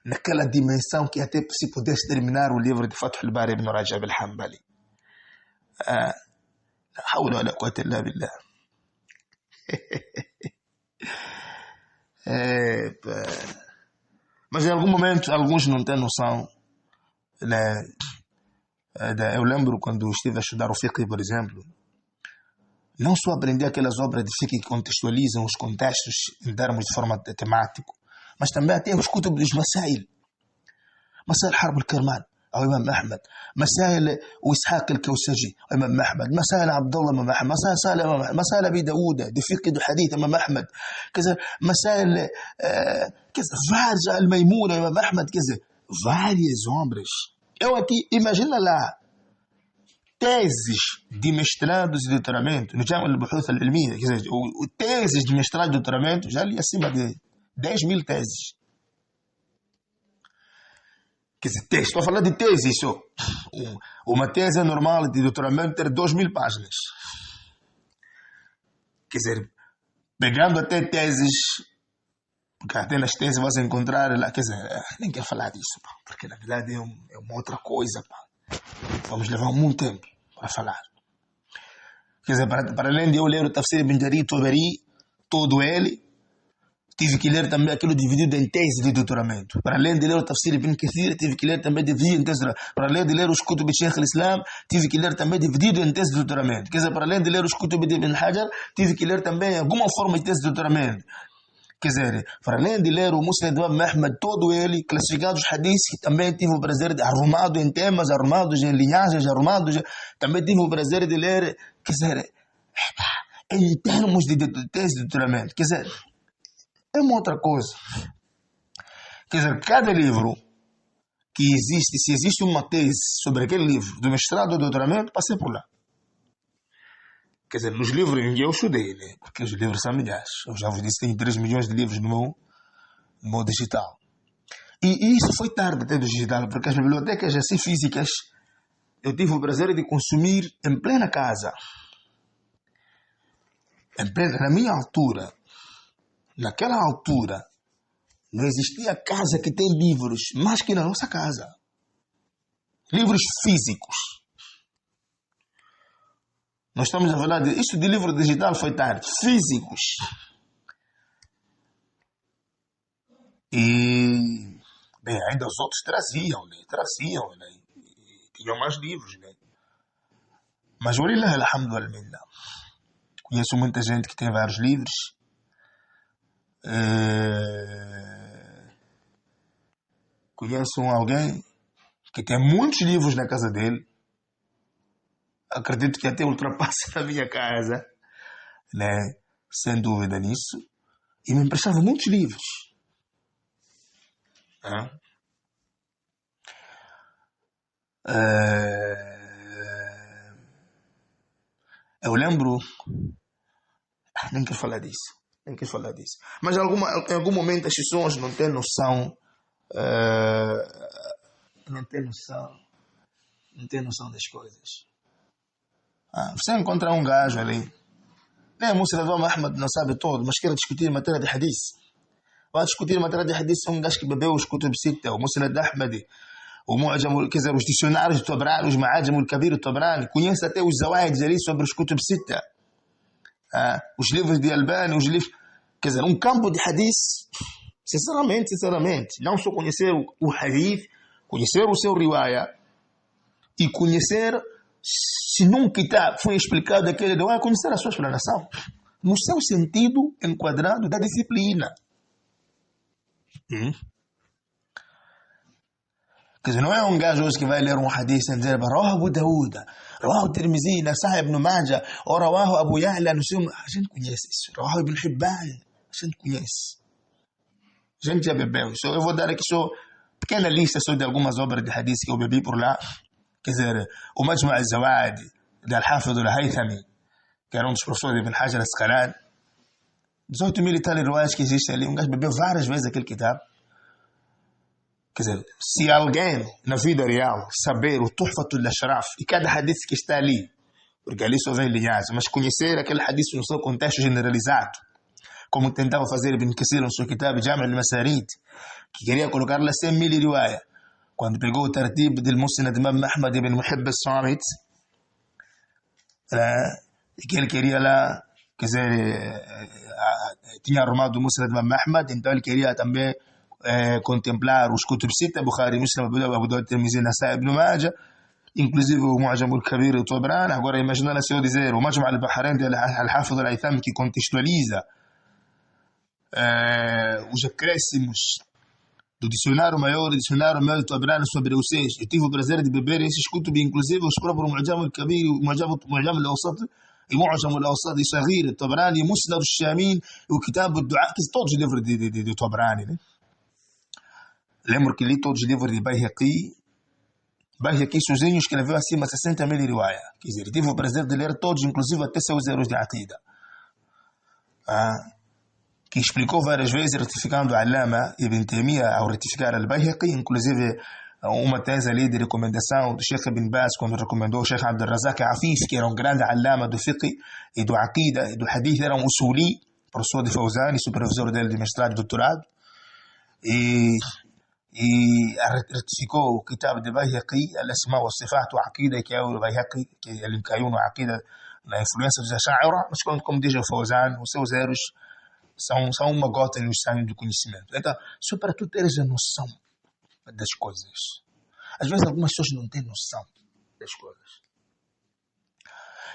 naquela dimensão que até se pudesse terminar o livro de Fath al-Bari ibn Rajab al-Hanbali. لا حول ولا قوة إلا بالله. Mas em algum momento, alguns não têm noção, né? Eu lembro quando estive a estudar o fiqh, por exemplo, não só aprender aquelas obras de fiqh que contextualizam os contextos em termos de forma temático, mas também até os kutub dos Masail. Masail Harb al-Kirman, أو إمام أحمد، مسائل وإسحاق الكوسجي إمام أحمد، مسائل عبد الله إمام أحمد، مسائل سالم إمام أحمد، مسائل أبي داود دفقه حديث إمام أحمد، كذا مسائل كذا várias الميمونة إمام أحمد، كذا várias obras. Eu aqui, imagina lá, teses de mestrados e doutoramento, no Jam' al-Buhuth al-Ilmiyya, quer dizer, teses de mestrado e doutoramento, já li acima de 10.000 teses. Quer dizer, estou a falar de tese, isso. Uma tese normal de doutoramento ter 2.000 páginas. Quer dizer, pegando até teses, porque até nas teses você encontrar lá, quer dizer, nem quero falar disso, pá, porque na verdade é uma outra coisa, pá. Vamos levar muito tempo para falar. Quer dizer, para além de eu ler o Tafsir Ibn Jarir Tabari, todo ele, tive que ler também aquilo dividido em tese de doutoramento. Para além de ler o Tafsir Ibn Kathir, tive que ler também dividido em tese de doutoramento. Para além de ler os Kutub de Sheikh al-Islam, tive que ler também dividido em tese de doutoramento. Quer dizer, para além de ler os Kutub de Ibn Hajar, tive que ler também alguma forma de tese de doutoramento. Quer dizer, para além de ler o Musnad de Imam Ahmad, todo ele, classificado os hadiths, também tive o prazer de, arrumado em temas, arrumados em linhagens, também tive o prazer de ler, quer dizer, em termos de tese de doutoramento. Quer dizer, é uma outra coisa. Quer dizer, cada livro que existe, se existe uma tese sobre aquele livro, do mestrado ou do doutoramento, passei por lá. Quer dizer, nos livros em que eu estudei, né? Porque os livros são milhares. Eu já vos disse, tenho 3 milhões de livros no meu digital. E isso foi tarde até do digital, porque as bibliotecas assim físicas eu tive o prazer de consumir em plena casa. Na minha altura, naquela altura, não existia casa que tem livros mais que na nossa casa. Livros físicos. Nós estamos a falar de... Isto de livro digital foi tarde. Físicos. E... Bem, ainda os outros traziam, né? E tinham mais livros, né? Mas, walillah alhamdulillah. Conheço muita gente que tem vários livros. Conheço alguém que tem muitos livros na casa dele. Acredito que até ultrapassa a minha casa, né? Sem dúvida nisso. E me emprestava muitos livros. Eu lembro... Nem quero falar disso. Mas em algum momento as pessoas não têm noção... Não têm noção das coisas. Você encontra um gajo ali, nem a Musnad do Imam Ahmad não sabe todo, mas quer discutir matéria de hadith. Vai discutir matéria de hadith, um gajo que bebeu os Kutub Sitta, o Musnad Ahmadi, o Mu'jam, quer dizer, os dicionários do Tabrani, os Ma'ajam al-Kabir do Tabrani, conhece até os Zawaids ali sobre os Kutub Sitta, os livros de Albani, os livros, quer dizer, um campo de hadith, sinceramente, não só conhecer o hadith, conhecer o seu riwaya e conhecer se num kitab foi explicado aquele riwaya, conhecer a sua explanação no seu sentido enquadrado da disciplina. Quer dizer, não é um gajo hoje que vai ler um hadith e dizer Rawahu Abu Dawud, Rawahu Tirmizi, Nasai ibn Majah, ou Rawahu Abu Ya'la, não sei, a gente conhece isso. Rawahu Ibn Hibban, a gente conhece. A gente já bebeu. Eu vou dar aqui só pequena lista só de algumas obras de hadith que eu bebi por lá. Quer dizer, o Majma' al-Zawaid, de Al-Hafidh al-Haythami, que era um dos professores de Ibn Hajar al-Asqalani. 18 mil e tal riwayas que existem ali. Um gajo bebeu várias vezes aquele kitab. Quer dizer, se alguém na vida real saber o Tuhfatul Ashraf e cada hadith que está ali, porque ali só vem linhagem, mas conhecer aquele hadith no seu contexto generalizado, como tentava fazer Ibn Kathir no seu kitab Jami' al-Masarid, que queria colocar lá 100 mil riwayas. Quando pegou o tartib do Musnad Imam Ahmad ibn Muhibb al-Samit, que ele queria lá, quer dizer, tinha arrumado o Musnad Imam Ahmad, então ele queria também contemplar os Kutub Sitta, Bukhari, Muslim, Abu Dawud, Tirmizi, Nasai ibn Majah, inclusive o Mu'jam al-Kabir do Tabrani. Agora imagina se eu dizer o Majma' al-Bahrain de Al-Hafidh al-Haythami, que contextualiza os acréscimos do dicionário maior e dicionário maior do Tabrani sobre os seis. Eu tive o prazer de beber esses Kutub, inclusive os próprios Mu'jam al-Kabir, o Mu'jam al-Awsat, e Mu'jam al-Awsat e Saghir, o Tabrani, Musnad al-Shamin, o Kitab al-Du'a, todos os livros de Tabrani, né? Lembro que li todos os livros de Bayhaqi sozinho escreveu acima de 60 mil riwayas. Quer dizer, tive o prazer de ler todos, inclusive até seus erros de Aqida. Que explicou várias vezes, retificando Allama Ibn Taymiyyah ao retificar Al-Bayhaqi, inclusive uma tese ali de recomendação do Sheikh Ibn Baz, quando recomendou o Sheikh Abdul Razak Afif, que era um grande Allama do Fiqh e do Aqida e do Hadith, era um Usuli, professor de Fawzan e supervisor dele de mestrado e doutorado. E ratificou o kitab de Bayhaqi, Al-Asma wa Sifat wa Aqida, que é o Bayhaqi, que ele caiu na Aqida, na influência dos Ash'a'ira, mas como diz o Fawzan, os seus erros são uma gota no sangue do conhecimento. Então, só para tu teres a noção das coisas. Às vezes algumas pessoas não têm noção das coisas.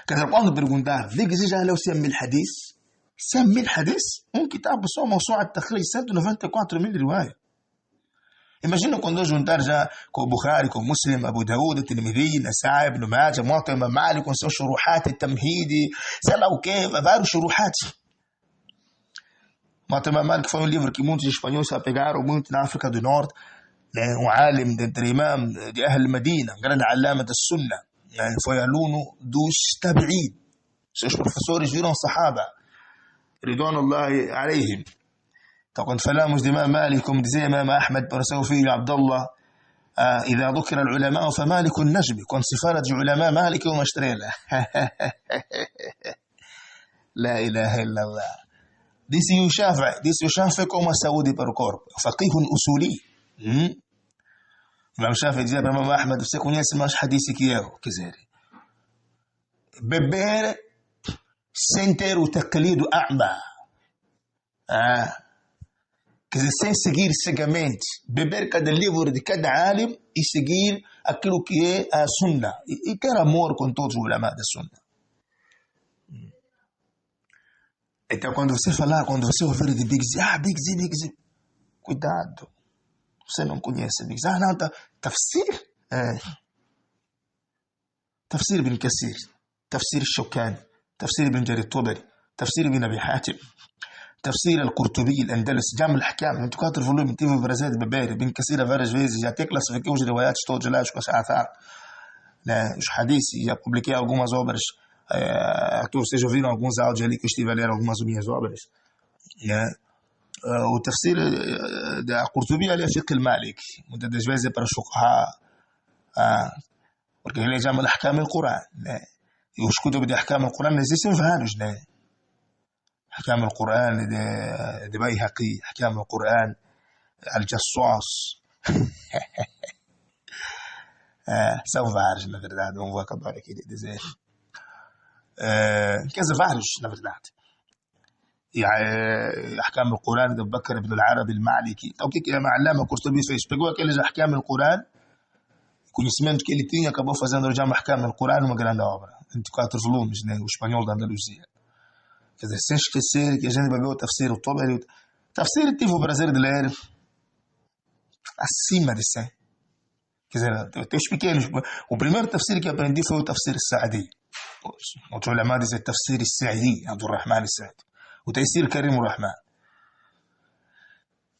Quer dizer, quando perguntar, diga se já leu 100 mil hadith? 100 mil hadith? Um kitab só, Mawsu'a al-Takhrij, 194 mil riwayas. Imagina quando eu juntar já com o Bukhari, com o Muslim, Abu Dawud, Tirmidhi, Nasai, Ibn Majah, Muwatta, Imam Malik, com seus shuruhat, Tamhidi, sei lá o quê, vários shuruhat. Muwatta, Imam Malik foi um livro que muitos espanhóis se apegaram muito na África do Norte. عالم إمام أهل المدينة قرن علامة السنة يعني فيعلونه دوش تابعين سيش بروفيسور يجيرون صحابة رضوان الله عليهم تقول فلا مش دماء مالكم زي إمام أحمد برسول فيه عبد الله إذا ذكر العلماء فمالك النجم كون سفارة علماء مالك وما اشتري له لا إله إلا الله دي سيشافع كما سعودي بركور فقيه أصولي الإمام الشافعي جاب الإمام أحمد وسيكون يسمع حديثي كياه كزاري ببير سنتر وتقليد أعمى كذا سين سجير سجامنت ببير كذا ليفر دي كذا عالم يسجير أكلو كيه سنة يكرا مور كنتوج علماء السنة então quando você falar quando você ouvir de Big Z Big Z cuidado você não conhece Big Z não tá تفسير تفسير ابن كثير تفسير الشوكاني تفسير ابن جرير الطبري تفسير ابن أبي حاتم تفسير القرطبي الأندلس جامع الأحكام انتو كاتر فولوم تيفو برازات بباري ابن كثير فارج فيزي جا تكلاس في كوج روايات شتو جلاش كاس آثار لا مش حديثي já publiquei algumas obras vocês ouviram alguns áudios ali que eu estive a ler algumas minhas obras o tafsir da Qurtubi ali é fiqh al-Maliki muitas das vezes é para fuqaha porque ele já mal ahkam al-Quran e os kutub de ahkam al-Quran existem vários ahkam al-Quran de Bayhaqi ahkam al-Quran al-Jassas são vários na verdade não vou acabar aqui de dizer كذا vários na verdade يعني أحكام القرآن de Bakr ibn al-Arabi al-Maliki então o que é Allama Qurtubi fez pegou aqueles أحكام القرآن conhecimento que ele tinha acabou fazendo já أحكام القرآن uma grande obra 24 volumes o espanhol da Andaluzia quer dizer sem esquecer que a gente vai ver o tafsir o Tabari o tafsir tive o prazer de ler acima de 100 quer dizer os pequenos o primeiro tafsir que aprendi foi o tafsir Sa'di outros ulama dizem tafsir Sa'di Abdul Rahman Sa'di o tafsir Karim Rahman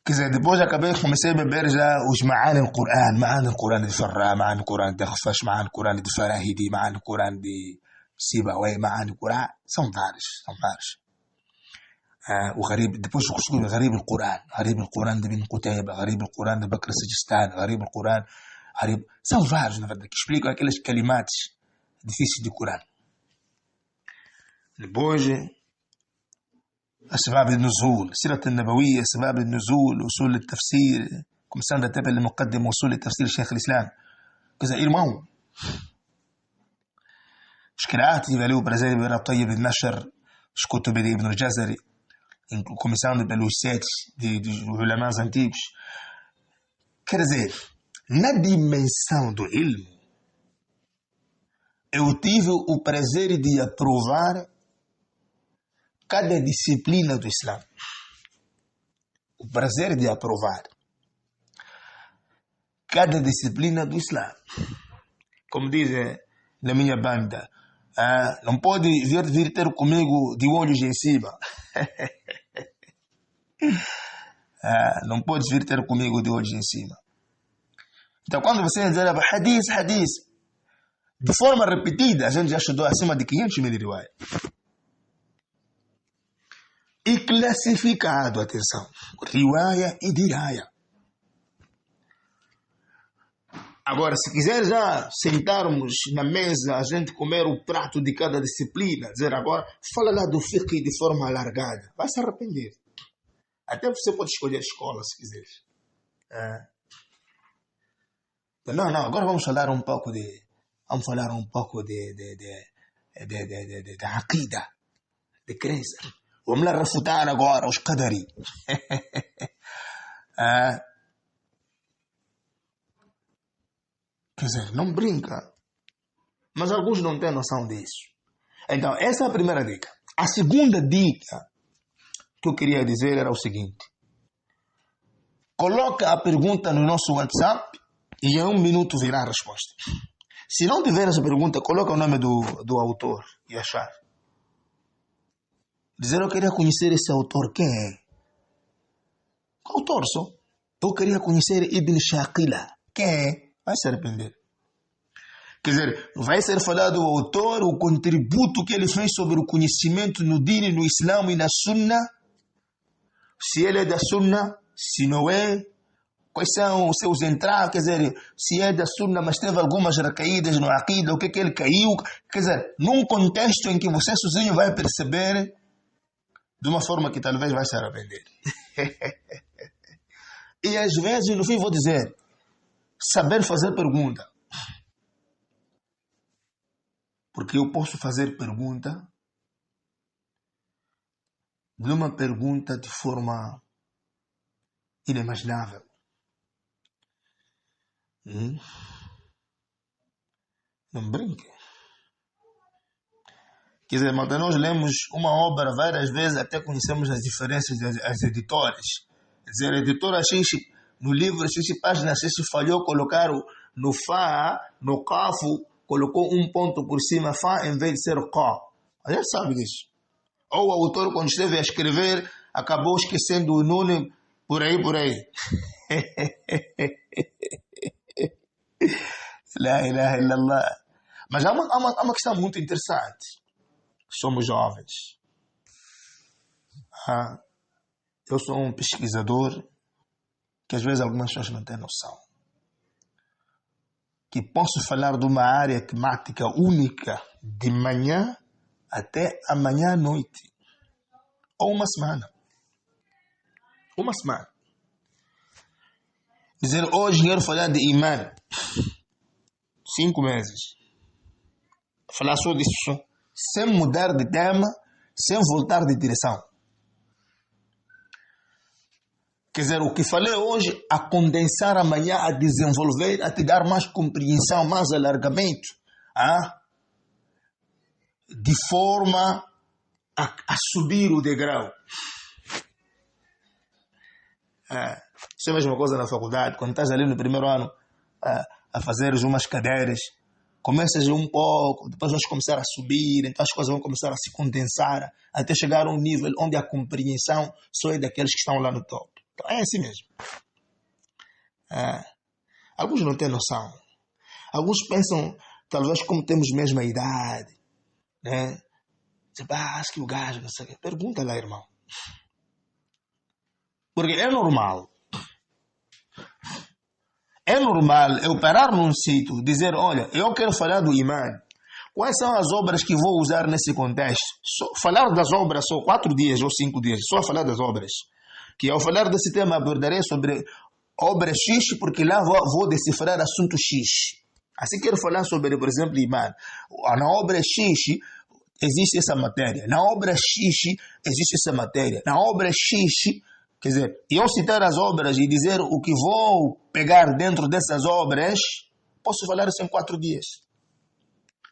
quer dizer depois acabei comecei a beber já os معاني القرآن de Farra معاني القرآن de Khfash معاني القرآن de Farahidi معاني القرآن de Sibawai معاني القرآن são vários وغريب depois escolhi غريب القرآن de Ibn Qutayba غريب القرآن de Bakr Sijistani غريب القرآن são vários na verdade que explicam aqueles kalimates difíceis de Corão depois أسباب النزول سيرة النبوية أسباب النزول أصول التفسير começando até pelo مقدم أصول التفسير شيخ الإسلام كذا irmão os قراءات valeu para dizer era طيب النشر os كتب de Ibn al-Jazari começando pelos sete de ulama's antigos quer dizer na dimensão do ilmo eu tive o prazer de aprovar cada disciplina do Islã. O prazer de aprovar cada disciplina do Islã. Como dizem na minha banda, não pode vir ter comigo de olhos em cima. Não pode vir ter comigo de olhos em cima. Então quando você diz hadith, de forma repetida, a gente já estudou acima de 500 mil riwayat. E classificado, atenção, riwaya e diraya. Agora, se quiser já sentarmos na mesa, a gente comer o prato de cada disciplina, dizer agora, fala lá do fiqh de forma alargada, vai se arrepender. Até você pode escolher a escola, se quiser. Não, agora vamos falar um pouco de aqida, de crença. Vamos lá refutar agora os Qadari. Quer dizer, não brinca. Mas alguns não têm noção disso. Então, essa é a primeira dica. A segunda dica que eu queria dizer era o seguinte. Coloca a pergunta no nosso WhatsApp e em 1 minuto virá a resposta. Se não tiver essa pergunta, coloca o nome do autor e a chave. Dizer eu queria conhecer esse autor, quem é? Autor só. Eu queria conhecer Ibn Shaqila. Quem é? Vai se arrepender. Quer dizer, vai ser falado o autor, o contributo que ele fez sobre o conhecimento no Dini, no Islã e na Sunna. Se ele é da Sunna, se não é, quais são os seus entraves, quer dizer, se é da Sunna, mas teve algumas recaídas no Aqida, o que é que ele caiu. Quer dizer, num contexto em que você sozinho vai perceber de uma forma que talvez vai se arrepender. E às vezes, no fim, vou dizer, saber fazer pergunta. Porque eu posso fazer pergunta, numa pergunta de forma inimaginável. Não brinque. Quer dizer, malta, nós lemos uma obra várias vezes, até conhecemos as diferenças das editoras. Quer dizer, a editora X, no livro X, página X, falhou colocar no Fá, no Cafu, colocou um ponto por cima, Fá, em vez de ser Qa. A gente sabe disso. Ou o autor, quando esteve a escrever, acabou esquecendo o Nun, por aí. La ilaha illallah. Mas há uma questão muito interessante. Somos jovens. Eu sou um pesquisador que às vezes algumas pessoas não têm noção. Que posso falar de uma área temática única de manhã até amanhã à noite. Ou uma semana. Uma semana. Dizer, hoje quero falar de Iman. 5 meses. Falar só disso. Sem mudar de tema, sem voltar de direção. Quer dizer, o que falei hoje, a condensar amanhã, a desenvolver, a te dar mais compreensão, mais alargamento. De forma a subir o degrau. Isso é a mesma coisa na faculdade. Quando estás ali no primeiro ano a fazer umas cadeiras, começas um pouco, depois vais começar a subir, então as coisas vão começar a se condensar até chegar a um nível onde a compreensão só é daqueles que estão lá no topo. Então é assim mesmo. Alguns não têm noção. Alguns pensam, talvez como temos mesma idade, né? Acho que o gajo, não sei o quê. Pergunta lá, irmão. Porque é normal. É normal eu parar num sítio, dizer, olha, eu quero falar do Iman. Quais são as obras que vou usar nesse contexto? Falar das obras só 4 dias ou 5 dias, só falar das obras. Que ao falar desse tema abordarei sobre obra X, porque lá vou decifrar assunto X. Assim quero falar sobre, por exemplo, Iman. Na obra X existe essa matéria. Na obra X existe essa matéria. Na obra X... Quer dizer, eu citar as obras e dizer o que vou pegar dentro dessas obras, posso falar isso em 4 dias.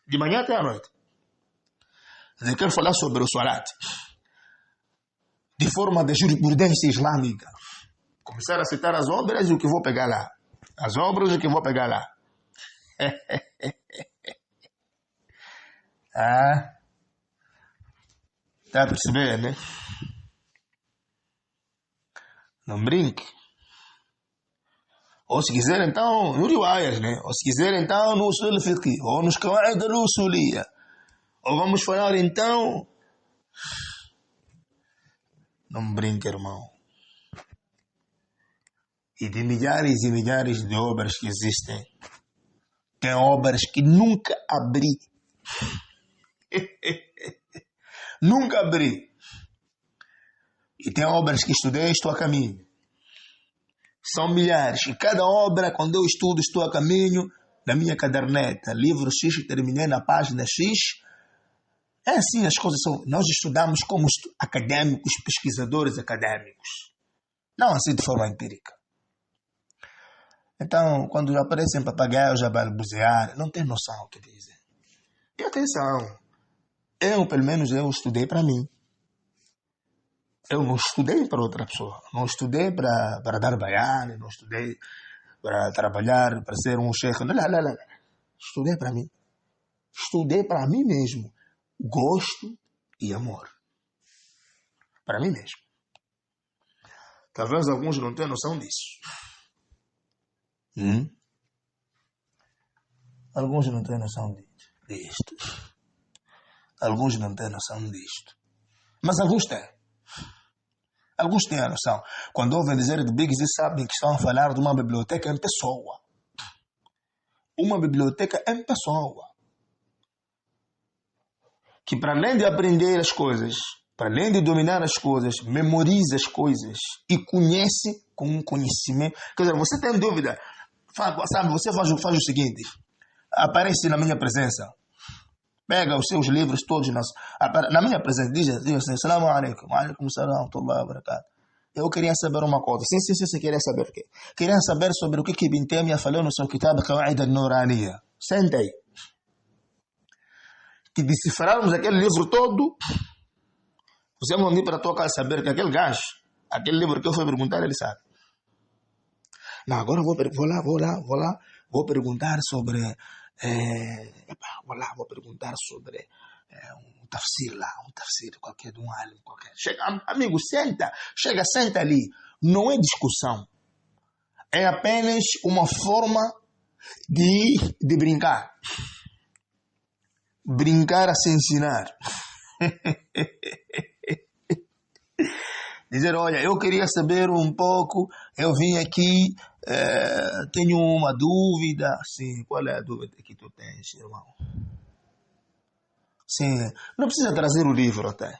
De manhã até à noite. Eu quero falar sobre o Salat. De forma de jurisprudência islâmica. Começar a citar as obras e o que vou pegar lá. As obras e o que vou pegar lá. Está a perceber, né? Não brinque. Ou se quiser então, no riwayas, né? Ou se quiser então no usul fiqh, ou nos qawaid al-usuliyya. Ou vamos falar então... Não brinque, irmão. E de milhares e milhares de obras que existem, tem obras que nunca abri. Nunca abri. E tem obras que estudei e estou a caminho. São milhares. E cada obra, quando eu estudo, estou a caminho da minha caderneta. Livro X, terminei na página X. É assim as coisas são. Nós estudamos como académicos, pesquisadores académicos. Não assim de forma empírica. Então, quando aparecem papagaios a balbuciar, não tem noção o que dizem. E atenção, pelo menos eu estudei para mim. Eu não estudei para outra pessoa. Não estudei para dar baiane, não estudei para trabalhar, para ser um chefe. Não. Estudei para mim. Estudei para mim mesmo. Gosto e amor. Para mim mesmo. Talvez alguns não tenham noção disso. Alguns não têm noção disto. Alguns não têm noção disto. Mas alguns têm. Alguns têm a noção. Quando ouvem dizer de Big Z, sabem que estão a falar de uma biblioteca em pessoa. Uma biblioteca em pessoa. Que para além de aprender as coisas, para além de dominar as coisas, memoriza as coisas e conhece com um conhecimento. Quer dizer, você tem dúvida, sabe, você faz o seguinte, aparece na minha presença, pega os seus livros todos, na minha presença, diz assim, Assalamu alaikum, wa alaikum salam, wa rahmatullahi wa barakatuh. Eu queria saber uma coisa. Sim, queria saber o quê? Queria saber sobre o que Ibn Taymiyyah falou no seu kitab Qawaid al-Nuraniyah. Senta aí. Que decifrarmos aquele livro todo, você vai vir para a tua casa saber que aquele gajo, aquele livro que eu fui perguntar, ele sabe. Não, agora vou lá, vou perguntar sobre, vou perguntar sobre um tafsir qualquer, de um alim qualquer. Chega, amigo, senta ali. Não é discussão. É apenas uma forma de brincar. Brincar a se ensinar. Dizer, olha, eu queria saber um pouco, eu vim aqui, tenho uma dúvida. Sim, qual é a dúvida que tu tens, irmão? Sim, não precisa trazer o livro até.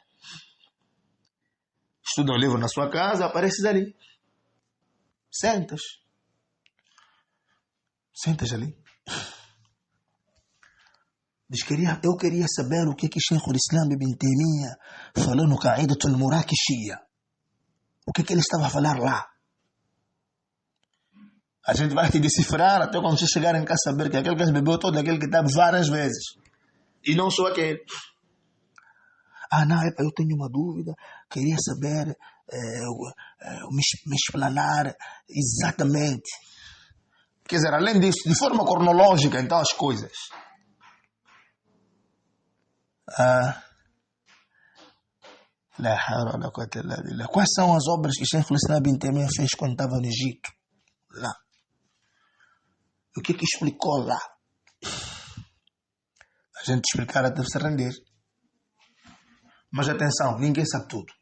Estuda um livro na sua casa, apareces ali. Sentas ali. Diz, eu queria saber o que Sheikh al-Islam Ibn Taymiyyah falou no Qa'idatul Murakishiyya. O que ele estava a falar lá? A gente vai te decifrar até quando você chegar em casa saber que aquele que bebeu todo aquele kitab várias vezes. E não só aquele. Não, eu tenho uma dúvida, queria saber, me explanar exatamente. Quer dizer, além disso, de forma cronológica, então, as coisas. Quais são as obras que Sheikh al-Islam Ibn Taymiyyah fez quando estava no Egito? Lá. O que explicou lá? A gente explicar até se render. Mas atenção, ninguém sabe tudo.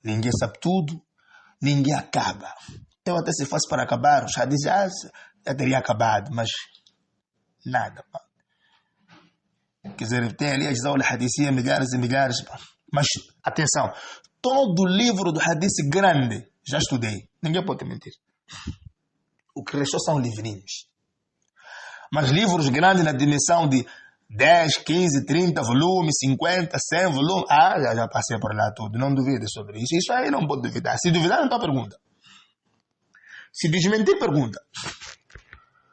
Ninguém sabe tudo, ninguém acaba. Eu até se fosse para acabar, já dizia, já teria acabado, mas nada. Pá. Quer dizer, tem ali as aulas hadithia, milhares e milhares. Pá. Mas atenção, todo livro do hadith grande já estudei. Ninguém pode mentir. O que restou são livrinhos. Mas livros grandes na dimensão de 10, 15, 30 volumes, 50, 100 volumes. Já passei por lá tudo. Não duvide sobre isso. Isso aí não pode duvidar. Se duvidar, não está pergunta. Se desmentir, pergunta.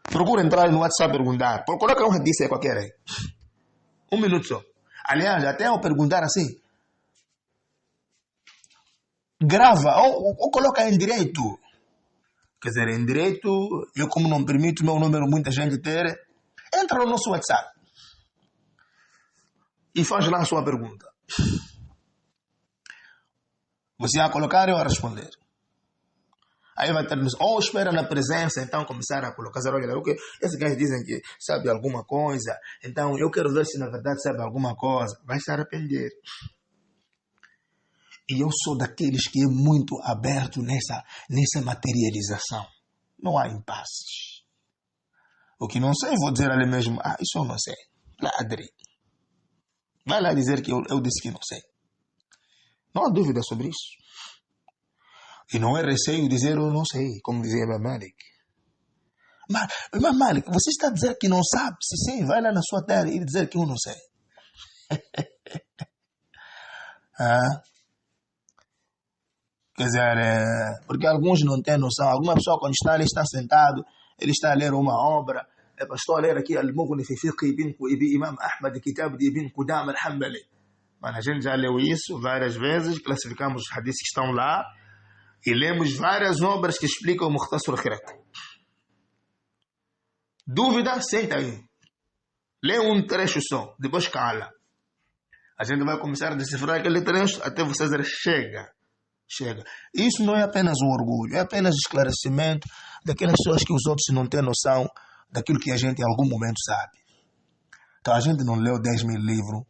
Procura entrar no WhatsApp e perguntar. Coloca um hadith aí qualquer aí. 1 minuto só. Aliás, até ao perguntar assim, grava ou coloca em direito. Quer dizer, em direito, eu como não permito meu número muita gente ter, entra no nosso WhatsApp e faz lá a sua pergunta. Você vai colocar e eu vou responder. Aí vai ter, ou espera na presença, então começar a colocar, olha, okay, esses gajos dizem que sabe alguma coisa, então eu quero ver se na verdade sabe alguma coisa. Vai se arrepender. E eu sou daqueles que é muito aberto nessa materialização. Não há impasses. O que não sei, vou dizer ali mesmo, isso eu não sei. Ladre. Vai lá dizer que eu disse que não sei. Não há dúvida sobre isso. E não é receio dizer eu não sei, como dizia Imam Malik. Mas, Imam Malik, você está a dizer que não sabe? Se sim, vai lá na sua terra e dizer que eu não sei. Quer dizer, porque alguns não têm noção. Alguma pessoa quando está ali, está sentado, ele está a ler uma obra. Estou a ler aqui Al-Mughni fi Fiqh ibn Imam Ahmad, Kitab de Ibn Qudam al-Hanbali. Mas a gente já leu isso várias vezes, classificamos os hadiths que estão lá e lemos várias obras que explicam o Mukhtasar al-Khirat. Dúvida? Senta aí. Lê um trecho só, depois cala. A gente vai começar a decifrar aquele trecho até você dizer chega. Chega. Isso não é apenas um orgulho, é apenas esclarecimento daquelas pessoas que os outros não têm noção daquilo que a gente em algum momento sabe. Então a gente não leu 10 mil livros,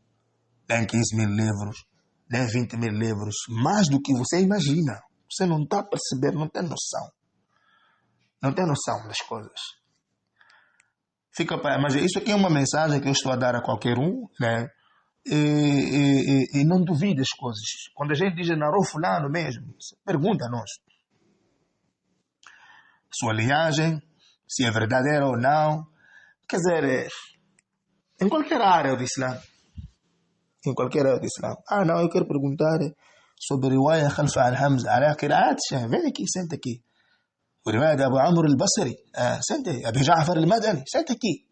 nem 15 mil livros, nem 20 mil livros, mais do que você imagina. Você não está a perceber, não tem noção. Não tem noção das coisas. Mas isso aqui é uma mensagem que eu estou a dar a qualquer um, né? E não duvide as coisas. Quando a gente diz narou fulano mesmo, pergunta a nós. Sua linhagem, se é verdadeira ou não. Quer dizer, em qualquer área do Islã. Em qualquer área do Islã. Não, eu quero perguntar sobre riwaya Khalf al-Hamza. Ala qira'at, vem aqui, senta aqui. ورواية أبو عمرو البصري سنتي أبي جعفر المدني senta aqui.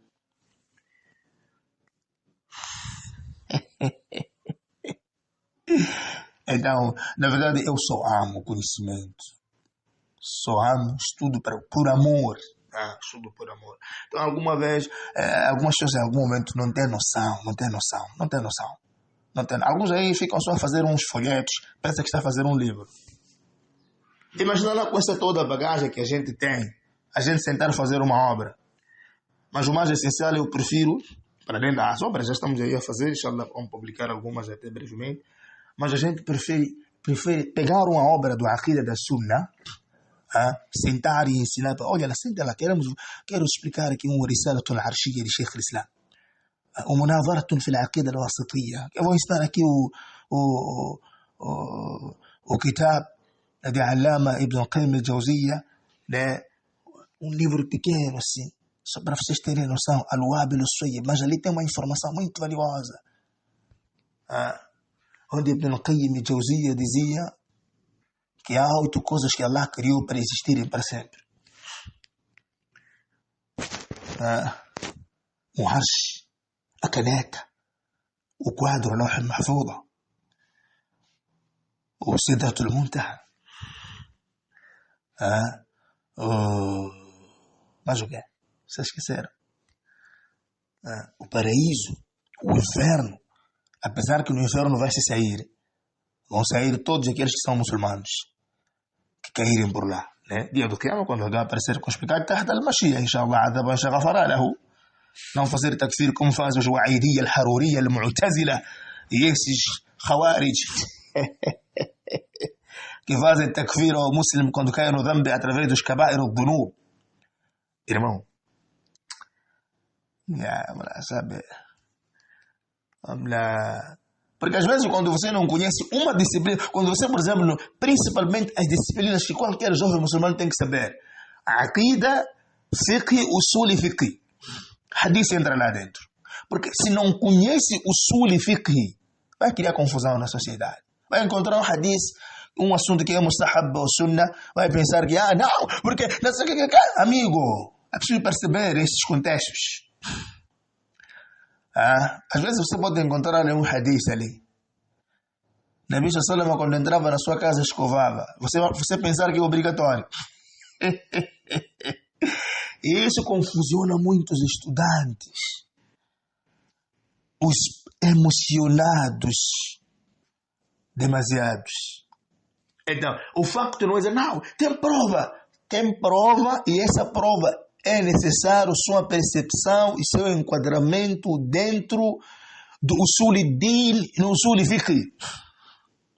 Então, na verdade, eu só amo conhecimento. Só amo estudo por amor. Estudo por amor. Então, alguma vez, algumas pessoas em algum momento não têm noção. Alguns aí ficam só a fazer uns folhetos, pensa que está a fazer um livro. Imagina lá com essa toda a bagagem que a gente tem, a gente tentar fazer uma obra. Mas o mais essencial eu prefiro, para além das obras, já estamos aí a fazer, inshallah, vamos publicar algumas até brevemente, mas a gente prefere pegar uma obra do Aqida da Sunnah, sentar e ensinar, olha, senta lá, quero explicar aqui um Risalatun Arshiyya de Sheikh al-Islam, Munadharatun fil Aqida al-Wasitiyya, eu vou ensinar aqui o Kitab de Allama Ibn Qayyim al-Jawziyya, né? Um livro pequeno assim, só para vocês terem noção, Al-Wabil al-Sayyib, mas ali tem uma informação muito valiosa. Onde Ibn Qayyim al-Jawziyya dizia que há 8 coisas que Allah criou para existirem para sempre. O Arsh, a caneta, o quadro Lawh al-Mahfudha, o Sidratul Muntaha. Mas o quê? Vocês esqueceram? O paraíso, o inferno. Apesar que no inferno vai se sair, vão sair todos aqueles que são muçulmanos, que caírem por lá, né? Dia do Qiyamah, quando alguém aparecer com os pecados, tahta al-Mashiach, inshallah, adaba shaghafara lahu. Não fazer takfir como faz os Wa'idiyya, al-Haruriyya, al-Mu'tazila e esses Khawarij que fazem takfir ao muslim quando cai no dhambi através dos kaba'ir al-dhunub. Irmão, sabe? Vamos lá. Porque às vezes quando você não conhece uma disciplina, quando você, por exemplo, principalmente as disciplinas que qualquer jovem muçulmano tem que saber, Aqida, Fiqh, Usul e Fiqh. Hadith entra lá dentro. Porque se não conhece Usul e Fiqh, vai criar confusão na sociedade. Vai encontrar um hadith, um assunto que é mustahab ou sunnah, vai pensar que, não, porque, não sei o que, amigo, é preciso perceber esses contextos. Às vezes você pode encontrar um hadith ali. Nabi Sallallahu quando entrava na sua casa escovava. Você pensar que é obrigatório. E isso confusiona muitos estudantes. Os emocionados demasiados. Então, o facto não é dizer, não, tem prova. Tem prova e essa prova é necessário sua percepção e seu enquadramento dentro do usul din e no usul fiqh.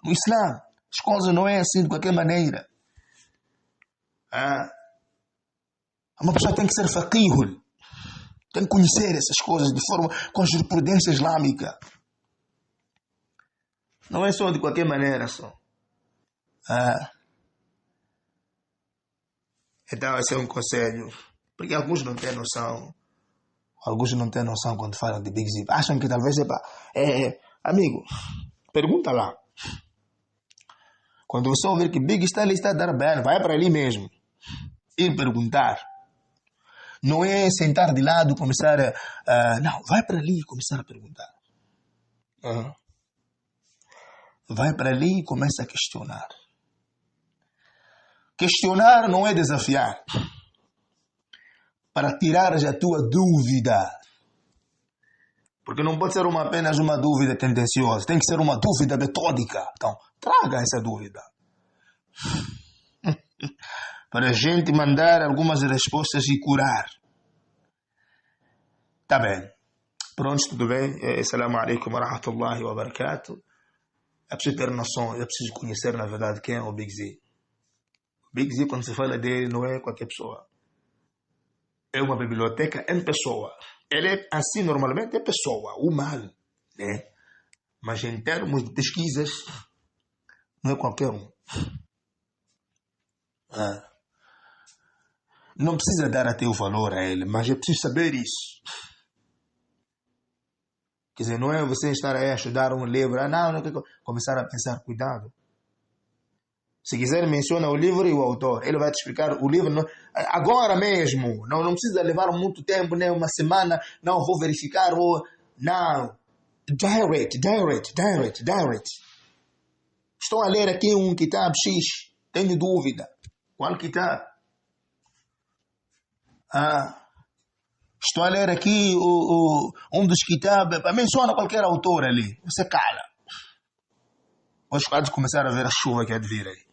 No Islã, as coisas não é assim de qualquer maneira. Uma pessoa tem que ser faqih, tem que conhecer essas coisas de forma com jurisprudência islâmica. Não é só de qualquer maneira só. Então esse é um conselho. Porque alguns não têm noção. Alguns não têm noção quando falam de Big Zip. Acham que talvez amigo, pergunta lá. Quando você ouvir que Big está ali, está a dar bem, vai para ali mesmo. Ir perguntar. Não é sentar de lado e começar não, vai para ali e começar a perguntar. Vai para ali e começa a questionar. Questionar não é desafiar. Para tirar a tua dúvida. Porque não pode ser apenas uma dúvida tendenciosa. Tem que ser uma dúvida metódica. Então, traga essa dúvida. para a gente mandar algumas respostas e curar. Tá bem. Pronto, tudo bem? Assalamu alaikum wa rahmatullahi wa barakatuh. É preciso ter noção, é preciso conhecer, na verdade, quem é o Big Z. O Big Z, quando se fala dele, não é qualquer pessoa. É uma biblioteca em pessoa. Ele é assim, normalmente, é pessoa, humano, né? Mas em termos de pesquisas, não é qualquer um. Não precisa dar até o valor a ele, mas é preciso saber isso. Quer dizer, não é você estar aí a estudar um livro, não, começar a pensar, cuidado. Se quiser, menciona o livro e o autor. Ele vai te explicar o livro agora mesmo. Não precisa levar muito tempo, nem uma semana. Não, vou verificar. Não. Direct. Estou a ler aqui um kitab X. Tenho dúvida. Qual kitab? Estou a ler aqui um dos kitab. Menciona qualquer autor ali. Você cala. Hoje pode começar a ver a chuva que há de vir aí.